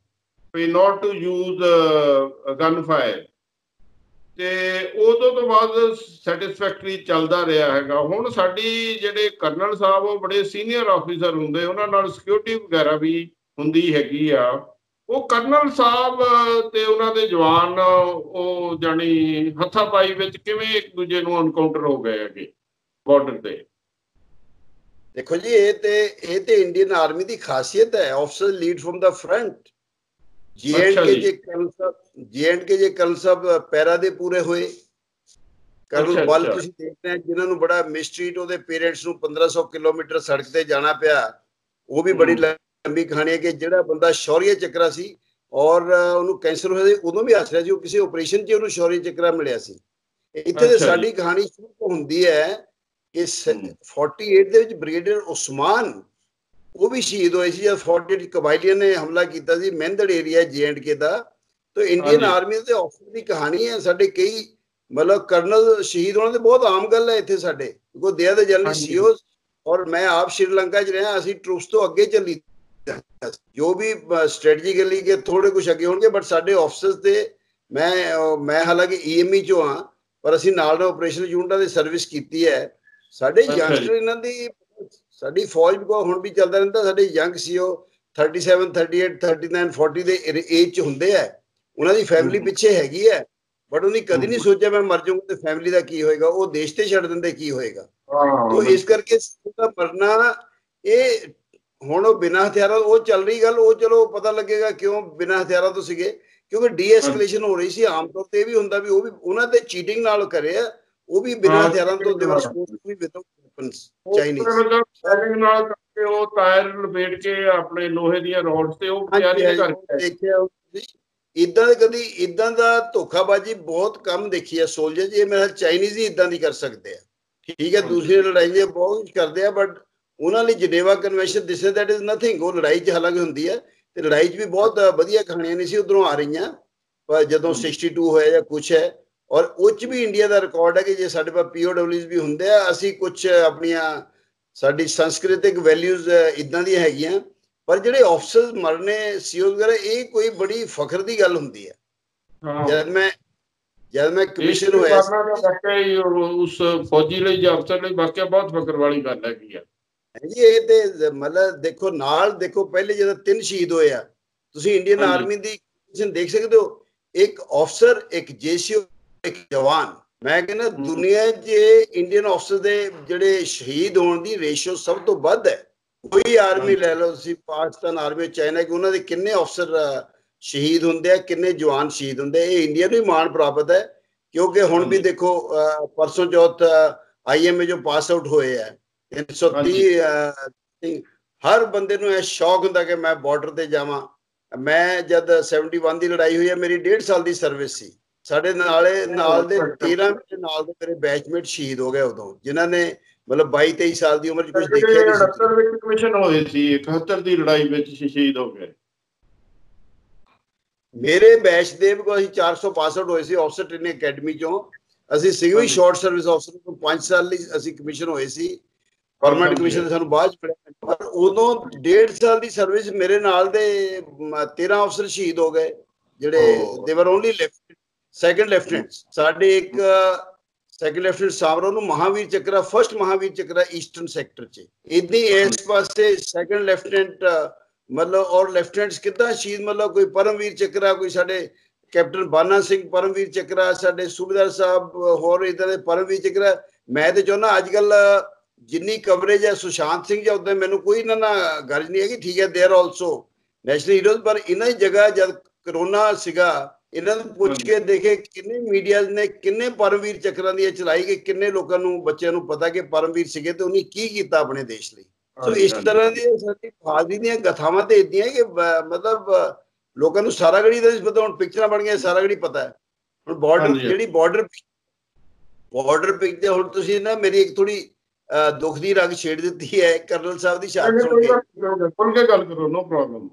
ਵੀ not to use gun fire, ਤੇ ਉਦੋਂ ਤੋਂ ਬਾਅਦ ਸੈਟਿਸਫੈਕਟਰੀ ਚੱਲਦਾ ਰਿਹਾ ਹੈਗਾ। ਹੁਣ ਸਾਡੀ ਜਿਹੜੇ ਕਰਨਲ ਸਾਹਿਬ ਉਹ ਬੜੇ ਸੀਨੀਅਰ ਆਫਿਸਰ ਹੁੰਦੇ, ਉਹਨਾਂ ਨਾਲ ਸਿਕਿਉਰਿਟੀ ਵਗੈਰਾ ਵੀ ਹੁੰਦੀ ਹੈਗੀ ਆ। ਉਹ ਕਰਨਲ ਸਾਹਿਬ ਤੇ ਉਹਨਾਂ ਦੇ ਜਵਾਨ ਉਹ ਜਾਣੀ ਹੱਥਾਪਾਈ ਵਿੱਚ ਕਿਵੇਂ ਇੱਕ ਦੂਜੇ ਨੂੰ ਐਨਕਾਊਂਟਰ ਹੋ ਗਏ ਹੈਗੇ ਬਾਰਡਰ ਤੇ? ਦੇਖੋ ਜੀ, ਇਹ ਤੇ ਇੰਡੀਅਨ ਆਰਮੀ ਦੀ ਖਾਸੀਅਤ ਹੈ, ਆਫਸਰ ਲੀਡ ਫਰਮ ਦਾ ਫਰੰਟ। ਜੇ ਕਰਨਲ ਸਾਹਿਬ ਪੈਰਾ ਦੇ ਪੂਰੇ ਹੋਏ, ਕਰਨਲ ਬਲ ਤੁਸੀਂ ਦੇਖਦੇ ਆ ਜਿਨ੍ਹਾਂ ਨੂੰ ਬੜਾ ਮਿਸਟਰੀਟ, ਉਹਦੇ ਪੇਰੈਂਟਸ ਨੂੰ 1500 ਕਿਲੋਮੀਟਰ ਸੜਕ ਤੇ ਜਾਣਾ ਪਿਆ, ਉਹ ਵੀ ਬੜੀ ਲੰਬੀ ਕਹਾਣੀ ਹੈ। ਕਿ ਜਿਹੜਾ ਬੰਦਾ ਸ਼ੌਰੀਆ ਚੱਕਰਾ ਸੀ ਔਰ ਉਹਨੂੰ ਕੈਂਸਰ ਹੋਇਆ ਸੀ, ਉਦੋਂ ਵੀ ਹੱਸ ਰਿਹਾ ਸੀ, ਉਹ ਕਿਸੇ ਆਪਰੇਸ਼ਨ 'ਚ ਉਹਨੂੰ ਸ਼ੌਰੀਆ ਚੱਕਰਾ ਮਿਲਿਆ ਸੀ। ਇੱਥੇ ਤੇ ਸਾਡੀ ਕਹਾਣੀ ਸ਼ੁਰੂ ਤੋਂ ਹੁੰਦੀ ਹੈ ਕਿ 48 ਦੇ ਵਿੱਚ ਬ੍ਰਿਗੇਡੀਅਰ ਉਸਮਾਨ ਉਹ ਵੀ ਸ਼ਹੀਦ ਹੋਏ ਸੀ ਜਦ 48 ਕਬਾਇਲੀਆਂ ਨੇ ਹਮਲਾ ਕੀਤਾ ਸੀ ਮਹਿੰਦੜ ਏਰੀਆ J&K ਦਾ। ਤਾਂ ਇੰਡੀਅਨ ਆਰਮੀ ਦੇ ਆਫਸਰ ਦੀ ਕਹਾਣੀ ਹੈ। ਸਾਡੇ ਕਈ ਮਤਲਬ ਕਰਨਲ ਸ਼ਹੀਦ ਹੋਣਾ ਤੇ ਬਹੁਤ ਆਮ ਗੱਲ ਹੈ ਇੱਥੇ ਸਾਡੇ, ਕਿਉਂਕਿ ਦੇ ਆਰ ਦ ਜਨਰਲ ਸੀਓਜ਼। ਔਰ ਮੈਂ ਆਪ ਸ਼੍ਰੀਲੰਕਾ 'ਚ ਰਿਹਾ, ਅਸੀਂ ਟਰੂਪਸ ਤੋਂ ਅੱਗੇ ਚੱਲੀ, ਜੋ ਵੀ ਸਟ੍ਰੈਟਜੀਕਲੀ ਕਿ ਥੋੜੇ ਕੁਛ ਅੱਗੇ ਹੋਣਗੇ, ਬਟ ਸਾਡੇ ਆਫਸਰਸ ਤੇ ਮੈਂ ਹਾਲਾਂਕਿ EME 'ਚੋਂ ਹਾਂ, ਪਰ ਅਸੀਂ ਨਾਲ ਨਾਲ ਆਪਰੇਸ਼ਨ ਯੂਨਿਟਾਂ ਦੀ ਸਰਵਿਸ ਕੀਤੀ ਹੈ। ਸਾਡੇ ਯੰਗਸਟਰ ਇਹਨਾਂ ਦੀ ਸਾਡੀ ਫੌਜ ਹੁਣ ਵੀ ਚੱਲਦਾ ਰਹਿੰਦਾ। ਸਾਡੇ ਯੰਗ ਸੀਓ 37 38 39 40 ਦੇ ਏਜ 'ਚ ਹੁੰਦੇ ਆ, ਉਹਨਾਂ ਦੀ ਫੈਮਿਲੀ ਪਿੱਛੇ ਹੈਗੀ ਹੈ, ਬਟ ਉਹਨੇ ਕਦੀ ਨਹੀਂ ਸੋਚਿਆ ਮੈਂ ਮਰ ਜਾਊਂਗਾ ਤੇ ਫੈਮਿਲੀ ਦਾ ਕੀ ਹੋਏਗਾ, ਉਹ ਦੇਸ਼ ਤੇ ਛੱਡ ਦਿੰਦੇ ਕੀ ਹੋਏਗਾ। ਤੋ ਇਸ ਕਰਕੇ ਦਾ ਮਰਨਾ ਇਹ ਹੁਣ ਉਹ ਬਿਨਾਂ ਹਥਿਆਰਾਂ, ਉਹ ਚੱਲ ਰਹੀ ਗੱਲ, ਉਹ ਚਲੋ ਪਤਾ ਲੱਗੇਗਾ ਕਿਉਂ ਬਿਨਾਂ ਹਥਿਆਰਾਂ ਤੋਂ ਸੀਗੇ, ਕਿਉਂਕਿ ਡੀਐਸਕੇਲੇਸ਼ਨ ਹੋ ਰਹੀ ਸੀ। ਆਮ ਤੌਰ ਤੇ ਇਹ ਵੀ ਹੁੰਦਾ ਵੀ ਉਹ ਵੀ ਉਹਨਾਂ ਤੇ ਚੀਟਿੰਗ ਨਾਲ ਕਰੇ ਆ, ਉਹ ਵੀ ਬਿਨਾਂ ਹਥਿਆਰਾਂ ਤੋਂ ਦੇ ਚਾਈਨੀਜ਼ ਨਾਲ ਕਰਕੇ ਉਹ ਟਾਇਰ ਲਪੇਟ ਕੇ ਆਪਣੇ ਲੋਹੇ ਦੀਆਂ ਰੋਡਸ ਤੇ ਉਹ ਤਿਆਰੀ ਕਰਕੇ ਦੇਖਿਆ। ਇਦਾਂ ਦੇ ਕਦੀ ਇਦਾਂ ਦਾ ਧੋਖਾਬਾਜ਼ੀ ਬਹੁਤ ਕਮ ਦੇਖੀ ਹੈ ਸੋਲਜਰ ਜੀ। ਇਹ ਮੇਰਾ ਚਾਈਨੀਜ਼ ਹੀ ਇਦਾਂ ਦੀ ਕਰ ਸਕਦੇ ਆ, ਠੀਕ ਹੈ। ਦੂਸਰੀ ਲੜਾਈਆਂ ਬਹੁਤ ਕੁਝ ਕਰਦੇ ਆ, ਬਟ ਉਹਨਾਂ ਲਈ Geneva convention this that is nothing. ਉਹ ਲੜਾਈ 'ਚ ਹਾਲਾਂਕਿ ਹੁੰਦੀ ਹੈ, ਤੇ ਲੜਾਈ 'ਚ ਵੀ ਬਹੁਤ ਵਧੀਆ ਕਹਾਣੀਆਂ ਨਹੀਂ ਸੀ ਉਧਰੋਂ ਆ ਰਹੀਆਂ, ਪਰ ਜਦੋਂ 62 ਹੋਇਆ ਜਾਂ ਕੁਛ ਹੈ। ਔਰ ਉਹ 'ਚ ਵੀ ਇੰਡੀਆ ਦਾ ਰਿਕਾਰਡ ਹੈ ਕਿ ਜੇ ਸਾਡੇ ਪਾਸ POWs ਵੀ ਹੁੰਦੇ ਆ, ਅਸੀਂ ਕੁਛ ਆਪਣੀਆਂ ਸਾਡੀ ਸੰਸਕ੍ਰਿਤਿਕ ਵੈਲਿਊਜ਼ ਇਦਾਂ ਦੀਆਂ ਹੈਗੀਆਂ, ਪਰ ਜਿਹੜੇ ਆਫਸਰਸ ਮਰਨੇ ਸੀਓ ਵਗੈਰਾ, ਇਹ ਕੋਈ ਬੜੀ ਫਖਰ ਦੀ ਗੱਲ ਹੁੰਦੀ ਹੈ। ਜਦ ਮੈਂ ਕਮਿਸ਼ਨ ਹੋਇਆ ਉਸ ਫੌਜੀ ਲਈ, ਅਫਸਰ ਲਈ ਵਾਕਿਆ ਬਹੁਤ ਫਖਰ ਵਾਲੀ ਗੱਲ ਹੈਗੀ ਆ ਜੀ। ਇਹ ਤੇ ਮਤਲਬ ਦੇਖੋ ਨਾਲ ਦੇਖੋ, ਪਹਿਲੇ ਜਦੋਂ 3 ਸ਼ਹੀਦ ਹੋਏ ਆ, ਤੁਸੀਂ ਇੰਡੀਅਨ ਆਰਮੀ ਦੀ ਦੇਖ ਸਕਦੇ ਹੋ, ਇੱਕ ਅਫਸਰ, ਇੱਕ JCO, ਇੱਕ ਜਵਾਨ। ਮੈਂ ਕਹਿੰਦਾ ਦੁਨੀਆ 'ਚ ਇੰਡੀਅਨ ਅਫਸਰ ਦੇ ਜਿਹੜੇ ਸ਼ਹੀਦ ਹੋਣ ਦੀ ਰੇਸ਼ੋ ਸਭ ਤੋਂ ਵੱਧ ਹੈ। ਕੋਈ ਆਰਮੀ ਲੈ ਲਓ ਤੁਸੀਂ, ਪਾਕਿਸਤਾਨ ਆਰਮੀ, ਚਾਈਨਾ, ਕਿ ਉਹਨਾਂ ਦੇ ਕਿੰਨੇ ਅਫਸਰ ਸ਼ਹੀਦ ਹੁੰਦੇ ਆ, ਕਿੰਨੇ ਜਵਾਨ ਸ਼ਹੀਦ ਹੁੰਦੇ ਆ। ਇਹ ਇੰਡੀਆ ਨੂੰ ਹੀ ਮਾਣ ਪ੍ਰਾਪਤ ਹੈ, ਕਿਉਂਕਿ ਹੁਣ ਵੀ ਦੇਖੋ ਪਰਸੋਂ ਚੌਥ IMA ਜੋ ਪਾਸ ਆਊਟ ਹੋਏ ਆ 330, ਹਰ ਬੰਦੇ ਨੂੰ ਇਹ ਸ਼ੌਕ ਹੁੰਦਾ ਕਿ ਮੈਂ ਬਾਰਡਰ ਤੇ ਜਾਵਾਂ। ਮੈਂ ਜਦ 71 ਦੀ ਲੜਾਈ ਹੋਈ ਹੈ, ਮੇਰੀ 1.5 ਸਾਲ ਦੀ ਸਰਵਿਸ ਸੀ। ਸਾਡੇ ਨਾਲ ਦੇ 13 ਨਾਲ ਦੇ ਮੇਰੇ ਬੈਚਮੇਟ ਸ਼ਹੀਦ ਹੋ ਗਏ ਉਦੋਂ, ਜਿਨ੍ਹਾਂ ਨੇ ਮਤਲਬ 22 23 ਸਾਲ ਦੀ ਉਮਰ 'ਚ ਕੁਝ ਦੇਖਿਆ ਨਹੀਂ ਸੀ। 78 ਵਿੱਚ ਕਮਿਸ਼ਨ ਹੋਏ ਸੀ, 71 ਦੀ ਲੜਾਈ ਵਿੱਚ ਸ਼ਹੀਦ ਹੋ ਗਏ। ਮੇਰੇ ਬੈਚ ਦੇ ਅਸੀਂ 400 ਪਾਸ ਆਊਟ ਹੋਏ ਸੀ ਅਫਸਰ ਟ੍ਰੇਨਿੰਗ ਅਕੈਡਮੀ 'ਚੋਂ। ਅਸੀਂ ਸੀਗੇ ਵੀ ਸ਼ਾਰਟ ਸਰਵਿਸ ਅਫਸਰ ਤੋਂ 5 ਸਾਲ ਲਈ ਅਸੀਂ ਕਮਿਸ਼ਨ ਹੋਏ ਸੀ, ਪਰਮਾਨੈਂਟ ਕਮਿਸ਼ਨ ਸਾਨੂੰ ਬਾਅਦ 'ਚ ਮਿਲਿਆ। ਪਰ ਉਦੋਂ 1.5 ਸਾਲ ਦੀ ਸਰਵਿਸ ਮੇਰੇ ਨਾਲ ਦੇ 13 ਅਫਸਰ ਸ਼ਹੀਦ ਹੋ ਗਏ, ਜਿਹੜੇ ਦੇ ਵਰ ਓਨਲੀ ਸੈਕੰਡ ਲੈਫਟੀਨੈਂਟਸ। ਸਾਡੇ ਇੱਕ ਸੈਕੰਡ ਲੈਫਟੀਨੈਂਟ ਸਾਮਰੋ ਨੂੰ ਮਹਾਵੀਰ ਚੱਕਰਾ, ਫਸਟ ਮਹਾਵੀਰ ਚੱਕਰਾ ਈਸਟਰਨ ਸੈਕਟਰ 'ਚ। ਇੱਦਾਂ ਇਸ ਪਾਸੇ ਸੈਕੰਡ ਲੈਫਟੀਨੈਂਟ ਮਤਲਬ, ਔਰ ਲੈਫਟੀਨੈਂਟਸ ਕਿੱਦਾਂ ਸ਼ਹੀਦ, ਮਤਲਬ ਕੋਈ ਪਰਮਵੀਰ ਚੱਕਰਾ, ਕੋਈ ਸਾਡੇ ਕੈਪਟਨ ਬਾਨਾ ਸਿੰਘ ਪਰਮਵੀਰ ਚੱਕਰਾ, ਸਾਡੇ ਸੂਬੇਦਾਰ ਸਾਹਿਬ, ਹੋਰ ਇਦਾਂ ਦੇ ਪਰਮਵੀਰ ਚੱਕਰਾ। ਮੈਂ ਤੇ ਚਾਹੁੰਦਾ ਅੱਜ ਕੱਲ ਜਿੰਨੀ ਕਵਰੇਜ ਹੈ ਸੁਸ਼ਾਂਤ ਸਿੰਘ ਜਾਂ ਉੱਤੇ, ਮੈਨੂੰ ਕੋਈ ਇਹਨਾਂ ਨਾਲ ਗਰਜ ਨਹੀਂ ਹੈਗੀ, ਠੀਕ ਹੈ, they are also national heroes, ਪਰ ਇਹਨਾਂ ਦੀ ਜਗ੍ਹਾ ਜਦ ਕਰੋਨਾ ਸੀਗਾ, ਇਹਨਾਂ ਨੂੰ ਪੁੱਛ ਕੇ ਦੇਖੇ ਕਿੰਨੇ ਮੀਡੀਆ ਨੇ ਕਿੰਨੇ ਪਰਮਵੀਰ ਚੱਕਰਾਂ ਦੀ ਚਲਾਈ, ਕਿ ਕਿੰਨੇ ਲੋਕਾਂ ਨੂੰ, ਬੱਚਿਆਂ ਨੂੰ ਪਤਾ ਕਿ ਪਰਮਵੀਰ ਸੀਗੇ ਤੇ ਉਹਨੇ ਕੀ ਕੀਤਾ ਆਪਣੇ ਦੇਸ਼ ਲਈ। ਸੋ ਇਸ ਤਰ੍ਹਾਂ ਦੀ ਸਾਡੀ ਫਾਜ਼ੀ ਦੀਆਂ ਕਥਾਵਾਂ ਤੇ ਇਦਾਂ ਕਿ ਮਤਲਬ ਲੋਕਾਂ ਨੂੰ ਸਾਰਾਗੜੀ ਦਾ ਨਹੀਂ ਪਤਾ, ਹੁਣ ਪਿਕਚਰਾਂ ਬਣ ਗਈਆਂ, ਸਾਰਾਗੜੀ ਪਤਾ ਹੈ। ਹੁਣ ਬਾਰਡਰ, ਜਿਹੜੀ ਬਾਰਡਰ ਪਿਕ ਤੇ ਹੁਣ ਤੁਸੀਂ ਨਾ ਮੇਰੀ ਇੱਕ ਥੋੜੀ ਦੁੱਖ ਦੀ ਰਗ ਛੇੜ ਦਿੱਤੀ ਹੈ ਕਰਨਲ ਸਾਹਿਬ ਦੀ ਸ਼ਹਾਦਤ ਸੁਣ ਕੇ। ਖੁੱਲ ਕੇ ਗੱਲ ਕਰੋ, ਨੋ ਪ੍ਰੋਬਲਮ।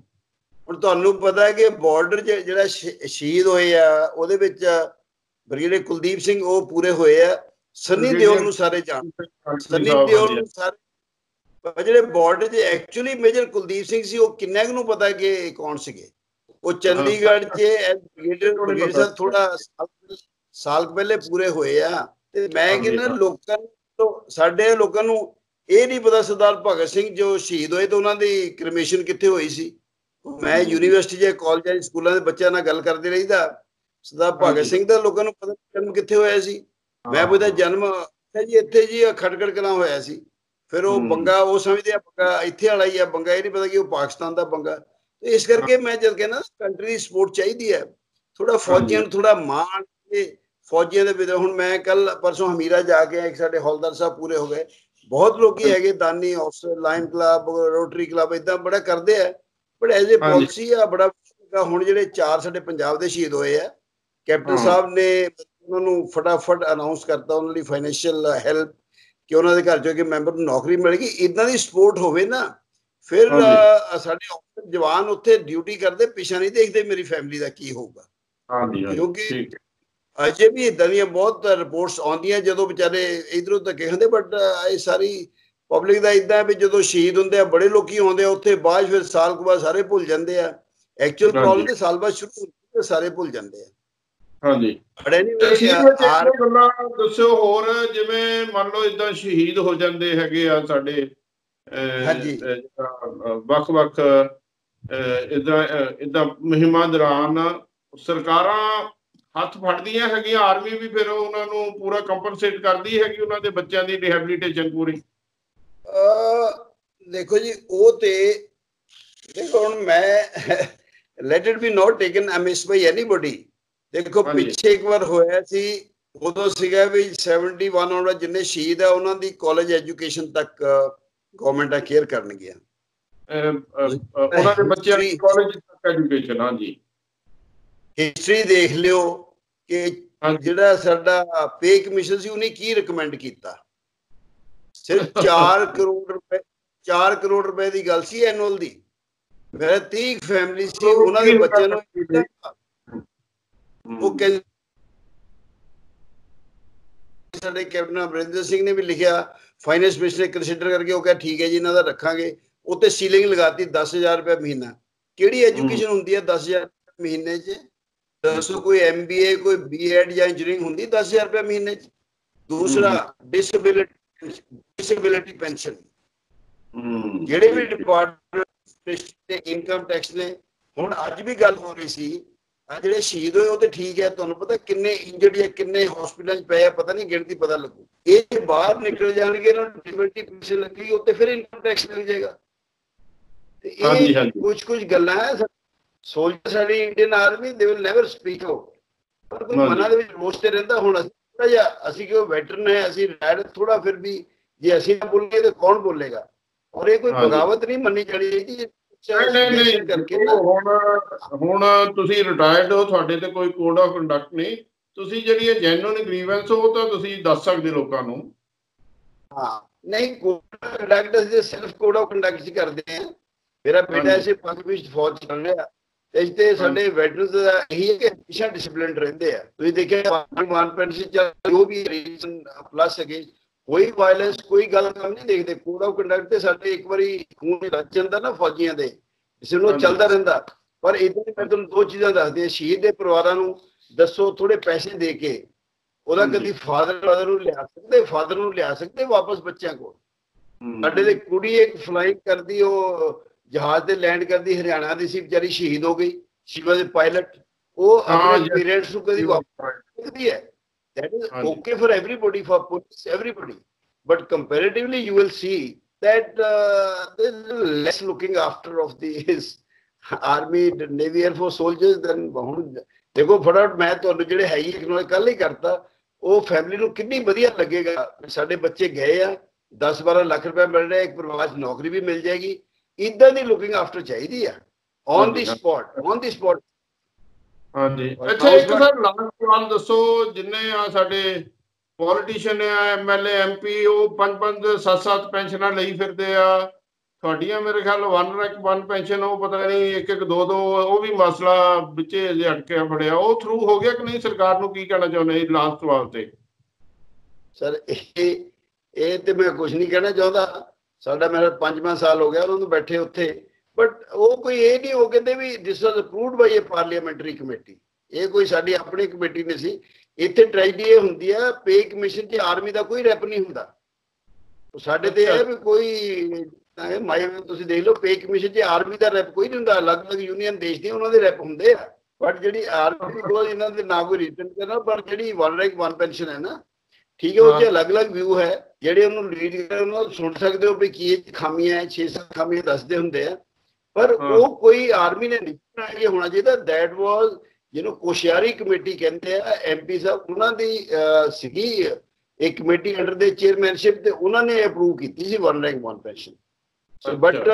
ਹੁਣ ਤੁਹਾਨੂੰ ਪਤਾ ਹੈ ਕਿ ਬਾਰਡਰ ਜਿਹੜਾ ਸ਼ਹੀਦ ਹੋਏ ਆ, ਉਹਦੇ ਵਿੱਚ ਬ੍ਰਿਗੇਡੀਅਰ ਕੁਲਦੀਪ ਸਿੰਘ ਉਹ ਪੂਰੇ ਹੋਏ ਆ, ਸੰਨੀ ਦਿਓਲ ਨੂੰ ਸਾਰੇ ਜਾਣਦੇ, ਸੰਨੀ ਦਿਓਲ ਨੂੰ ਸਾਰੇ, ਜਿਹੜੇ ਬਾਰਡਰ 'ਚ ਐਕਚੁਅਲੀ ਮੇਜਰ ਕੁਲਦੀਪ ਸਿੰਘ ਸੀ, ਉਹ ਕਿੰਨਾ ਕੁ ਨੂੰ ਪਤਾ ਕਿ ਕੌਣ ਸੀਗੇ। ਉਹ ਚੰਡੀਗੜ੍ਹ 'ਚ ਬ੍ਰਿਗੇਡੀਅਰ ਸਾਹਿਬ ਥੋੜਾ ਸਾਲ ਪਹਿਲੇ ਪੂਰੇ ਹੋਏ ਆ, ਤੇ ਮੈਂ ਕਹਿੰਦਾ ਲੋਕਾਂ ਨੂੰ, ਸਾਡੇ ਲੋਕਾਂ ਨੂੰ ਇਹ ਨਹੀਂ ਪਤਾ ਸਰਦਾਰ ਭਗਤ ਸਿੰਘ ਜੋ ਸ਼ਹੀਦ ਹੋਏ ਤੇ ਉਹਨਾਂ ਦੀ ਕ੍ਰਿਮੇਸ਼ਨ ਕਿੱਥੇ ਹੋਈ ਸੀ। ਮੈਂ ਯੂਨੀਵਰਸਿਟੀ 'ਚ, ਕਾਲਜਾਂ 'ਚ, ਸਕੂਲਾਂ ਦੇ ਬੱਚਿਆਂ ਨਾਲ ਗੱਲ ਕਰਦੇ ਰਹੀਦਾ, ਸਰਦਾਰ ਭਗਤ ਸਿੰਘ ਦਾ ਲੋਕਾਂ ਨੂੰ ਪਤਾ ਜਨਮ ਕਿੱਥੇ ਹੋਇਆ ਸੀ। ਮੈਂ ਪੁੱਛਦਾ ਜਨਮ ਜੀ ਇੱਥੇ ਜੀ ਖਟਕੜ ਕਲਾਂ ਹੋਇਆ ਸੀ। ਫਿਰ ਉਹ ਬੰਗਾ, ਉਹ ਸਮਝਦੇ ਆ ਬੰਗਾ ਇੱਥੇ ਵਾਲਾ ਹੀ ਆ, ਬੰਗਾ ਇਹ ਨਹੀਂ ਪਤਾ ਕਿ ਉਹ ਪਾਕਿਸਤਾਨ ਦਾ ਬੰਗਾ। ਤੇ ਇਸ ਕਰਕੇ ਮੈਂ ਜਦ ਕਹਿੰਦਾ ਕੰਟਰੀ ਦੀ ਸਪੋਰਟ ਚਾਹੀਦੀ ਹੈ, ਥੋੜਾ ਫੌਜੀਆਂ ਨੂੰ ਥੋੜਾ ਮਾਣ, ਤੇ ਫੌਜੀਆਂ ਦੇ ਵਿੱਚ ਹੁਣ ਮੈਂ ਕੱਲ ਪਰਸੋਂ ਹਮੀਰਾ ਜਾ ਕੇ ਇੱਕ ਸਾਡੇ ਹੌਲਦਾਰ ਸਾਹਿਬ ਪੂਰੇ ਹੋ ਗਏ, ਬਹੁਤ ਲੋਕੀ ਹੈਗੇ ਦਾਨੀ, officer, lion club, rotary club ਏਦਾਂ ਬੜਾ ਕਰਦੇ ਆ, ਬਟ ਐਜ਼ ਏ ਪਾਲਿਸੀ ਆ ਬੜਾ। ਹੁਣ ਜਿਹੜੇ 4 ਸਾਡੇ ਪੰਜਾਬ ਦੇ ਸ਼ਹੀਦ ਹੋਏ ਆ, ਕੈਪਟਨ ਸਾਹਿਬ ਨੇ ਉਹਨਾਂ ਨੂੰ ਫਟਾਫਟ ਅਨਾਉਂਸ ਕਰਤਾ, ਉਹਨਾਂ ਲਈ ਫਾਈਨੈਂਸ਼ੀਅਲ ਹੈਲਪ, ਕਿ ਉਹਨਾਂ ਦੇ ਘਰ ਚੋਂ ਕਿ ਮੈਂਬਰ ਨੂੰ ਨੌਕਰੀ ਮਿਲੇਗੀ। ਇਦਾਂ ਦੀ ਸਪੋਰਟ ਹੋਵੇ ਨਾ, ਫਿਰ ਸਾਡੇ ਜਵਾਨ ਉੱਥੇ ਡਿਊਟੀ ਕਰਦੇ, ਪਿੱਛਾ ਨਹੀਂ ਦੇਖਦੇ ਮੇਰੀ ਫੈਮਿਲੀ ਦਾ ਕੀ ਹੋਊਗਾ। ਕਿਉਂਕਿ ਅਜੇ ਵੀ ਇਦਾਂ ਦੀਆਂ ਬਹੁਤ ਰਿਪੋਰਟਸ ਆਉਂਦੀਆਂ ਜਦੋਂ ਵਿਚਾਰੇ ਇਧਰੋਂ ਧੱਕੇ ਖਾਂਦੇ, ਬਟ ਇਹ ਸਾਰੀ ਪਬਲਿਕ ਦਾ ਇਦਾਂ ਵੀ ਜਦੋਂ ਸ਼ਹੀਦ ਹੁੰਦੇ ਆ ਬੜੇ ਲੋਕੀ ਆਉਂਦੇ ਆ ਉੱਥੇ, ਬਾਅਦ ਫਿਰ ਸਾਲ ਕੁ ਬਾਅਦ ਸਾਰੇ ਭੁੱਲ ਜਾਂਦੇ ਆ। ਐਕਚੁਅਲ ਪ੍ਰੋਬਲਮ ਤੇ ਸਾਲ ਬਾਅਦ ਸ਼ੁਰੂ ਹੁੰਦੀ ਤੇ ਸਾਰੇ ਭੁੱਲ ਜਾਂਦੇ ਆ। ਹਾਂਜੀ, ਦੱਸਿਓ ਹੋਰ, ਜਿਵੇਂ ਮੰਨ ਲਓ ਏਦਾਂ ਸ਼ਹੀਦ ਹੋ ਜਾਂਦੇ ਹੈਗੇ ਆ ਸਾਡੇ ਵੱਖ-ਵੱਖ ਏਦਾਂ ਮੁਹਿੰਮਾਂ ਦੌਰਾਨ, ਸਰਕਾਰਾਂ ਹੱਥ ਫੜਦੀਆਂ ਹੈਗੀਆਂ, ਆਰਮੀ ਵੀ ਫਿਰ ਉਹਨਾਂ ਨੂੰ ਪੂਰਾ ਕੰਪਨਸੇਟ ਕਰਦੀ ਹੈਗੀ, ਉਹਨਾਂ ਦੇ ਬੱਚਿਆਂ ਦੀ ਰਿਹੈਬਿਲਿਟੇਸ਼ਨ ਪੂਰੀ। ਦੇਖੋ ਜੀ, ਉਹ ਤੇ ਦੇਖੋ ਹੁਣ ਮੈਂ let it be not taken amiss by anybody. ਦੇਖੋ ਪਿੱਛੇ ਇੱਕ ਵਾਰ ਹੋਇਆ ਸੀ, ਉਦੋਂ ਸੀਗਾ ਵੀ 71 ਆਉਣਾ, ਜਿੰਨੇ ਸ਼ਹੀਦ ਆ ਉਹਨਾਂ ਦੀ ਕਾਲਜ ਐਜੂਕੇਸ਼ਨ ਤੱਕ ਗਵਰਨਮੈਂਟਾਂ ਕੇਅਰ ਕਰਨਗੀਆਂ, ਉਹਨਾਂ ਦੇ ਬੱਚਿਆਂ ਦੀ ਕਾਲਜ ਤੱਕ ਐਜੂਕੇਸ਼ਨ। ਹਾਂਜੀ, ਹਿਸਟਰੀ ਦੇਖ ਲਿਓ ਕਿ ਜਿਹੜਾ ਸਾਡਾ ਪੇ ਕਮਿਸ਼ਨ ਸੀ ਉਹਨੇ ਕੀ ਰਿਕਮੈਂਡ ਕੀਤਾ। ਸਿਰਫ 4 ਕਰੋੜ ਰੁਪਏ ਦੀ ਗੱਲ ਸੀ ਐਨੂਅਲ ਦੀ। ਮੇਰੇ 30 ਫੈਮਿਲੀ ਸੀ, ਉਹਨਾਂ ਦੇ ਬੱਚਿਆਂ ਨੂੰ ਉਹ ਕਹਿੰਦੇ, ਸਾਡੇ ਕੈਪਟਨ ਅਮਰਿੰਦਰ ਸਿੰਘ ਨੇ ਵੀ ਲਿਖਿਆ, ਫਾਈਨੈਂਸ ਮਿਨਿਸਟਰ ਨੇ ਕੰਸੀਡਰ ਕਰਕੇ ਉਹ ਕਿਹਾ ਠੀਕ ਹੈ ਜੀ ਇਹਨਾਂ ਦਾ ਰੱਖਾਂਗੇ। ਉੱਤੇ ਸੀਲਿੰਗ ਲਗਾਤੀ 10,000 ਰੁਪਏ ਮਹੀਨਾ। ਕਿਹੜੀ ਐਜੂਕੇਸ਼ਨ ਹੁੰਦੀ ਹੈ 10,000 ਮਹੀਨੇ 'ਚ? ਦੱਸੋ, ਕੋਈ MBA, ਕੋਈ B.Ed ਜਾਂ ਇੰਜੀਨੀਅਰਿੰਗ ਹੁੰਦੀ 10,000 ਰੁਪਏ ਮਹੀਨੇ 'ਚ? ਦੂਸਰਾ ਡਿਸੇਬਿਲਿਟੀ ਪੈਨਸ਼ਨ, ਜਿਹੜੇ ਵੀ ਡਿਪਾਰਟਮੈਂਟ ਇਨਕਮ ਟੈਕਸ ਨੇ। ਹੁਣ ਅੱਜ ਵੀ ਗੱਲ ਹੋ ਰਹੀ ਸੀ, ਜਿਹੜੇ ਸ਼ਹੀਦ ਹੋਏ ਉਹ ਤੇ ਠੀਕ ਹੈ, ਤੁਹਾਨੂੰ ਪਤਾ ਕਿੰਨੇ ਇੰਜਰਡ ਜਾਂ ਕਿੰਨੇ ਹਸਪੀਟਲਾਂ 'ਚ ਪਏ ਆ, ਪਤਾ ਨਹੀਂ, ਗਿਣਤੀ ਪਤਾ ਲੱਗੂ। ਇਹ ਬਾਹਰ ਨਿਕਲ ਜਾਣਗੇ, ਇਹਨਾਂ ਨੂੰ ਡਿਸੇਬਿਲਿਟੀ ਪੈਨਸ਼ਨ ਲੱਗੇਗੀ, ਉੱਤੇ ਫਿਰ ਇਨਕਮ ਟੈਕਸ ਮਿਲ ਜਾਏਗਾ। ਤੇ ਇਹ ਕੁਝ ਗੱਲਾਂ ਹੈ। ਸੋਲਜਰ ਸਾਡੀ Indian army, they will never speak out, ਪਰ ਕੋਈ ਮਨਾਂ ਦੇ ਵਿੱਚ ਰੋਸ ਤੇ ਰਹਿੰਦਾ। ਹੁਣ ਅਸੀਂ ਕਿਉਂ ਵੈਟਰਨ ਹੈ, ਅਸੀਂ ਰਿਟਾਇਰਡ, ਥੋੜਾ ਫਿਰ ਵੀ ਜੇ ਅਸੀਂ ਨਾ ਬੋਲੀਏ ਤਾਂ ਕੌਣ ਬੋਲੇਗਾ? ਔਰ ਇਹ ਕੋਈ ਬਗਾਵਤ ਨਹੀਂ ਮੰਨੀ ਜਾਣੀ ਚਾਹੀਦੀ। ਹੁਣ ਤੁਸੀਂ ਰਿਟਾਇਰਡ ਹੋ, ਤੁਹਾਡੇ ਤੇ ਕੋਈ ਕੋਡ ਆਫ ਕੰਡਕਟ ਨਹੀਂ, ਤੁਸੀਂ ਜਿਹੜੀ ਇਹ ਜੈਨੂਇਨ ਗ੍ਰੀਵੈਂਸ ਉਹ ਤਾਂ ਤੁਸੀਂ ਦੱਸ ਸਕਦੇ ਲੋਕਾਂ ਨੂੰ। ਹਾਂ, ਨਹੀਂ, ਕੋਡ ਆਫ ਕੰਡਕਟ ਅਸੀਂ ਸਿਰਫ ਕੋਡ ਆਫ ਕੰਡਕਟ 'ਚ ਕਰਦੇ ਹਾਂ। ਮੇਰਾ ਬੇਟਾ ਇਸੇ ਪੰਜ ਵਿੱਚ ਫੌਜ ਚੱਲ ਰਿਹਾ, ਇਸ ਤੇ ਸਾਡੇ ਵੈਟਰਨਸ ਦਾ ਇਹੀ ਹੈ ਕਿ ਹਮੇਸ਼ਾ ਡਿਸਪਲਿਨ ਰਹਿੰਦੇ ਆ। ਤੁਸੀਂ ਦੇਖਿਆ ਮਾਨ ਪੈਨਸ਼ਨ ਜੋ ਵੀ ਰੀਜ਼ਨ ਪਲੱਸ ਹੈਗੇ, ਕੋਈ ਵਾਇਲੈਂਸ, ਕੋਈ ਗੱਲ ਕੰਮ ਨਹੀਂ ਦੇਖਦੇ। ਕੋਡ ਆਫ ਕੰਡਕਟ ਤੇ ਸਾਡੇ ਇੱਕ ਵਾਰੀ ਖੂਨ ਲੱਗ ਜਾਂਦਾ ਨਾ ਫੌਜੀਆਂ ਦੇ, ਇਸ ਨੂੰ ਚੱਲਦਾ ਰਹਿੰਦਾ। ਪਰ ਇਦਾਂ ਮੈਂ ਤੁਹਾਨੂੰ 2 ਚੀਜ਼ਾਂ ਦੱਸਦੀ ਹਾਂ। ਸ਼ਹੀਦ ਦੇ ਪਰਿਵਾਰਾਂ ਨੂੰ ਦੱਸੋ, ਥੋੜੇ ਪੈਸੇ ਦੇ ਕੇ ਉਹਦਾ ਕਦੀ ਫਾਦਰ ਨੂੰ ਲਿਆ ਸਕਦੇ ਵਾਪਸ ਬੱਚਿਆਂ ਕੋਲ। ਸਾਡੇ ਦੇ ਕੁੜੀ ਇੱਕ ਫਲਾਈਂਗ ਕਰਦੀ, ਉਹ ਜਹਾਜ਼ ਤੇ ਲੈਂਡ ਕਰਦੀ, ਹਰਿਆਣਾ ਦੀ ਸੀ, ਵਿਚਾਰੀ ਸ਼ਹੀਦ ਹੋ ਗਈ, ਸ਼ੀ ਵਾਜ਼ ਅ ਪਾਇਲਟ। ਉਹ ਹਾਂ ਆਪਣੇ ਜੀ, ਪੇਰੈਂਟਸ ਨੂੰ ਕਦੀ ਵਾਪਸ ਸਕਦੀ ਹੈ। That is ਹਾਂਜੀ। okay for everybody, for police, everybody. But comparatively, you will see that there is less looking after of the army, navy, air force soldiers than ਹੁਣ ਦੇਖੋ ਫਟਾਫਟ ਮੈਂ ਤੁਹਾਨੂੰ ਜਿਹੜੇ ਹੈ ਹੀ ਇਗਨੋਰ ਕੱਲ ਹੀ ਕਰਤਾ, ਉਹ ਫੈਮਿਲੀ ਨੂੰ ਕਿੰਨੀ ਵਧੀਆ ਲੱਗੇਗਾ ਸਾਡੇ ਬੱਚੇ ਗਏ ਆ, 10-12 ਲੱਖ ਰੁਪਏ ਮਿਲ ਰਿਹਾ, ਇੱਕ ਪਰਿਵਾਰ 'ਚ ਨੌਕਰੀ ਵੀ ਮਿਲ ਜਾਏਗੀ। ਇਦਾਂ ਦੀ ਲੁਕਿੰਗ ਆਫਟਰ ਚਾਹੀਦੀ ਆ, ਔਨ ਦੀ ਸਪੌਟ। ਹਾਂਜੀ, ਅੱਛਾ ਇੱਕ ਸਰ ਲਾਸਟ ਸਵਾਲ ਦੱਸੋ, ਜਿੰਨੇ ਆ ਸਾਡੇ ਪੋਲੀਟੀਸ਼ੀਅਨ ਆ, ਐਮਐਲਏ, ਐਮਪੀ, ਉਹ 5-5 7-7 ਪੈਨਸ਼ਨਾਂ ਲਈ ਫਿਰਦੇ ਆ। ਤੁਹਾਡੀਆਂ ਮੇਰੇ ਖਿਆਲ 1 ਰੈਕ 1 ਪੈਨਸ਼ਨ, ਉਹ ਪਤਾ ਨਹੀਂ 1-1 2-2, ਉਹ ਵੀ ਮਸਲਾ ਵਿੱਚੇ ਅਜੇ ਅਟਕਿਆ ਫੜਿਆ, ਉਹ ਥਰੂ ਹੋ ਗਿਆ ਕਿ ਨਹੀਂ? ਸਰਕਾਰ ਨੂੰ ਕੀ ਕਹਿਣਾ ਚਾਹੁੰਦੇ ਲਾਸਟ ਸਵਾਲ ਤੇ? ਸਰ ਇਹ ਤੇ ਮੈਂ ਕੁਝ ਨਹੀਂ ਕਹਿਣਾ ਚਾਹੁੰਦਾ। ਸਾਡਾ ਮੇਰਾ 5ਵਾਂ ਸਾਲ ਹੋ ਗਿਆ ਉਹਨਾਂ ਨੂੰ ਬੈਠੇ ਉੱਥੇ, ਬਟ ਉਹ ਕੋਈ ਇਹ ਨਹੀਂ, ਉਹ ਕਹਿੰਦੇ ਵੀ this was approved by a parliamentary committee. ਇਹ ਕੋਈ ਸਾਡੀ ਆਪਣੀ ਕਮੇਟੀ ਨਹੀਂ ਸੀ। ਇੱਥੇ ਟ੍ਰੈਜਡੀ ਇਹ ਹੁੰਦੀ ਆ, ਪੇ ਕਮਿਸ਼ਨ 'ਚ ਆਰਮੀ ਦਾ ਕੋਈ ਰੈਪ ਨਹੀਂ ਹੁੰਦਾ। ਸਾਡੇ ਤੇ ਇਹ ਵੀ ਕੋਈ ਮਾਇਆ, ਤੁਸੀਂ ਦੇਖ ਲਓ, ਪੇ ਕਮਿਸ਼ਨ 'ਚ ਆਰਮੀ ਦਾ ਰੈਪ ਕੋਈ ਨਹੀਂ ਹੁੰਦਾ। ਅਲੱਗ-ਅਲੱਗ ਯੂਨੀਅਨ ਦੇਸ਼ ਦੀਆਂ ਉਹਨਾਂ ਦੇ ਰੈਪ ਹੁੰਦੇ ਆ, ਬਟ ਜਿਹੜੀ ਆਰਮੀ ਕੋਲ ਇਹਨਾਂ ਦੇ ਨਾ ਕੋਈ ਰੀਜ਼ਨ ਕਰਨਾ, ਪਰ ਜਿਹੜੀ 1 ਰੈਕ 1 ਪੈਨਸ਼ਨ ਹੈ ਨਾ, ਠੀਕ ਹੈ, ਉਹ 'ਚ ਅਲੱਗ-ਅਲੱਗ ਵਿਊ ਹੈ। ਜਿਹੜੇ ਉਹਨੂੰ ਲੀਡ ਕਰਦੇ ਉਹਨਾਂ ਨੂੰ ਸੁਣ ਸਕਦੇ ਹੋ ਵੀ ਕੀ ਖਾਮੀਆਂ ਹੈ, 6-7 ਖਾਮੀਆਂ ਦੱਸਦੇ ਹੁੰਦੇ ਆ, ਪਰ ਉਹ ਕੋਈ ਆਰਮੀ ਨੇ ਨਹੀਂ ਬਣਾਇਆ। ਇਹ ਹੋਣਾ ਚਾਹੀਦਾ ਦੈਟ ਵਾਜ਼, ਜਿਹਨੂੰ ਕੋਸ਼ਿਆਰੀ ਕਮੇਟੀ ਕਹਿੰਦੇ ਆ, ਐਮਪੀ ਸਾਹਿਬ ਉਹਨਾਂ ਦੀ ਸੀਗੀ ਇੱਕ ਕਮੇਟੀ ਅੰਡਰ ਦੇ ਚੇਅਰਮੈਨਸ਼ਿਪ, ਤੇ ਉਹਨਾਂ ਨੇ ਅਪਰੂਵ ਕੀਤੀ ਸੀ 1 ਰੈਕ 1 ਪੈਨਸ਼ਨ। ਬਟ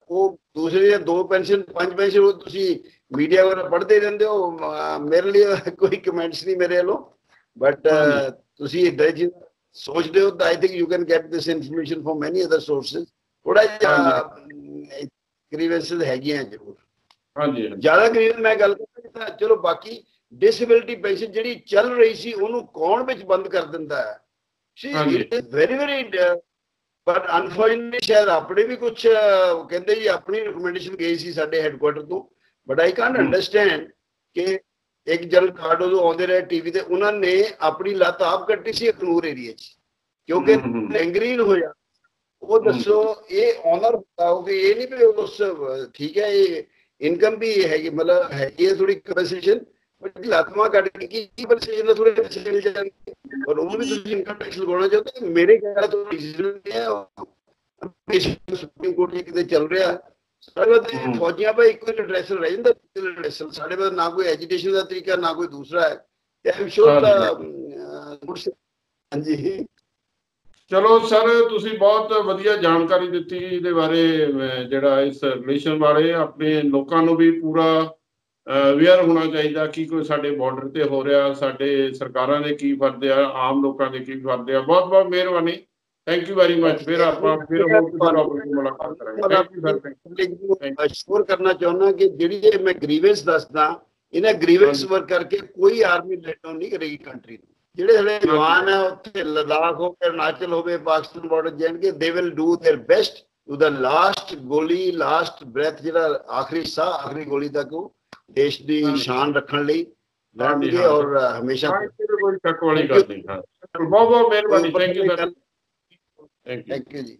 ਉਹ ਦੂਸਰੇ 2 ਪੈਨਸ਼ਨ 5 ਪੈਨਸ਼ਨ, ਉਹ ਤੁਸੀਂ ਮੀਡੀਆ ਵਗੈਰਾ ਪੜ੍ਹਦੇ ਰਹਿੰਦੇ ਹੋ, ਮੇਰੇ ਲਈ ਕੋਈ ਕਮੈਂਟਸ ਨਹੀਂ ਮੇਰੇ ਵੱਲੋਂ। ਬਟ ਤੁਸੀਂ ਇਦਾਂ ਜੀ ਸੋਚਦੇ ਹੋ ਤਾਂ I think you can get this information from ਮੈਨੀ ਅਦਰ ਸੋਰਸਿਸ। ਥੋੜਾ ਜਿਹਾ ਗ੍ਰੀਵੈਂਸਸ ਹੈਗੀਆਂ ਜ਼ਰੂਰ, ਹਾਂਜੀ ਜ਼ਿਆਦਾ ਗ੍ਰੀਵੈਂਸ ਮੈਂ ਗੱਲ ਕਰਦਾ। ਚਲੋ ਬਾਕੀ ਡਿਸੇਬਿਲਿਟੀ ਪੈਨਸ਼ਨ ਜਿਹੜੀ ਚੱਲ ਰਹੀ ਸੀ, ਉਹਨੂੰ ਕੌਣ ਵਿੱਚ ਬੰਦ ਕਰ ਦਿੰਦਾ ਹੈ? ਵੈਰੀ ਵੈਰੀ, ਬਟ ਅਨਫੋਰਚੂਨੇਟਲੀ ਸ਼ਾਇਦ ਆਪਣੇ ਵੀ ਕੁਝ ਕਹਿੰਦੇ ਜੀ, ਆਪਣੀ ਰਿਕਮੈਂਡੇਸ਼ਨ ਗਈ ਸੀ ਸਾਡੇ ਹੈਡਕੁਆਟਰ ਤੋਂ। ਬਟ ਆਈ ਕੈਨਟ ਅੰਡਰਸਟੈਂਡ ਕਿ ਇੱਕ ਜਨਰਲ ਕਾਰਡ ਉਦੋਂ ਆਉਂਦੇ ਰਹੇ ਟੀਵੀ ਤੇ, ਉਹਨਾਂ ਨੇ ਆਪਣੀ ਲੱਤ ਆਪ ਕੱਟੀ ਸੀ ਅਖਨੂਰ ਏਰੀਆ 'ਚ, ਕਿਉਂਕਿ ਗੈਂਗਰੀਨ ਹੋਇਆ। ਉਹ ਦੱਸੋ, ਇਹ ਆਨਰ ਹੁੰਦਾ ਹੋ ਕਿ ਇਹ ਨਹੀਂ ਵੀ ਉਸ, ਠੀਕ ਹੈ, ਇਹ ਇਨਕਮ ਵੀ ਹੈਗੀ, ਮਤਲਬ ਹੈਗੀ ਹੈ ਥੋੜੀ ਕੰਪਨਸੇਸ਼ਨ, ਬਟ ਲੱਤਾਂ ਕੱਟ ਕੇ ਕੀ ਕੰਪਨਸੇਸ਼ਨ ਦਾ ਥੋੜੇ ਪੈਸੇ ਮਿਲ ਜਾਣਗੇ, ਔਰ ਉਹਨੂੰ ਵੀ ਤੁਸੀਂ ਇਨਕਮ ਟੈਕਸ ਲਗਾਉਣਾ ਚਾਹੁੰਦੇ। ਮੇਰੇ ਖਿਆਲ ਤੋਂ ਰੀਜ਼ਨ ਹੈ ਸੁਪਰੀਮ ਕੋਰਟ ਕਿਤੇ ਚੱਲ ਰਿਹਾ। ਸਾਡੇ ਫੌਜੀਆਂ ਭਾਈ ਇੱਕੋ ਹੀ ਐਡਰੈਸਲ ਰਹਿ ਜਾਂਦਾ, ਐਡਰੈਸਲ ਸਾਡੇ ਕੋਲ ਨਾ ਕੋਈ ਐਜੀਟੇਸ਼ਨ ਦਾ ਤਰੀਕਾ, ਨਾ ਕੋਈ ਦੂਸਰਾ ਹੈ। ਹਾਂਜੀ, ਚਲੋ ਸਰ, ਤੁਸੀਂ ਬਹੁਤ ਵਧੀਆ ਜਾਣਕਾਰੀ ਦਿੱਤੀ ਇਹਦੇ ਬਾਰੇ, ਜਿਹੜਾ ਇਸ ਰਿਲੇਸ਼ਨ ਬਾਰੇ। ਆਪਣੇ ਲੋਕਾਂ ਨੂੰ ਵੀ ਪੂਰਾ ਅਵੇਅਰ ਹੋਣਾ ਚਾਹੀਦਾ ਕਿ ਕੋਈ ਸਾਡੇ ਬਾਰਡਰ ਤੇ ਹੋ ਰਿਹਾ, ਸਾਡੇ ਸਰਕਾਰਾਂ ਦੇ ਕੀ ਫਰਜ਼ ਆ, ਆਮ ਲੋਕਾਂ ਦੇ ਕੀ ਫਰਜ਼ ਆ। ਬਹੁਤ ਬਹੁਤ ਮਿਹਰਬਾਨੀ, ਥੈਂਕ ਯੂ ਵੈਰੀ ਮਚ। ਫਿਰ ਆਪਾਂ ਫਿਰ ਮੁਲਾਕਾਤ ਕਰਾਂਗੇ। ਸ਼ੋਰ ਕਰਨਾ ਚਾਹੁੰਦਾ ਕਿ ਜਿਹੜੀ ਇਹ ਮੈਂ ਗ੍ਰੀਵੈਂਸ ਦੱਸਦਾ, ਇਹਨਾਂ ਗ੍ਰੀਵੈਂਸ ਵਰਕ ਕਰਕੇ ਕੋਈ ਆਰਮੀ ਲੈਟ ਡਾਊਨ ਨਹੀਂ ਕਰੇਗੀ ਕੰਟਰੀ ਨੂੰ। ਜਿਹੜੇ ਸਾਡੇ ਜਵਾਨ ਹੈ ਉੱਥੇ ਲਦਾਖ ਹੋ ਕੇ ਅਰੁਣਾਚਲ ਹੋਵੇ, ਪਾਕਿਸਤਾਨ ਬਾਰਡਰ ਜਾਣਗੇ, they will do their best to the last ਗੋਲੀ, ਲਾਸਟ ਬ੍ਰੈਥ, ਜਿਹੜਾ ਆਖਰੀ ਸਾਹ, ਆਖਰੀ ਗੋਲੀ ਤੱਕ ਉਹ ਦੇਸ਼ ਦੀ ਸ਼ਾਨ ਰੱਖਣ ਲਈ ਲੜਨਗੇ। ਔਰ ਹਮੇਸ਼ਾ ਕੋਈ ਸ਼ੱਕ ਵਾਲੀ ਗੱਲ ਨਹੀਂ। ਬਹੁਤ ਬਹੁਤ ਮਿਹਰਬਾਨੀ, thank you sir. Thank you ਜੀ।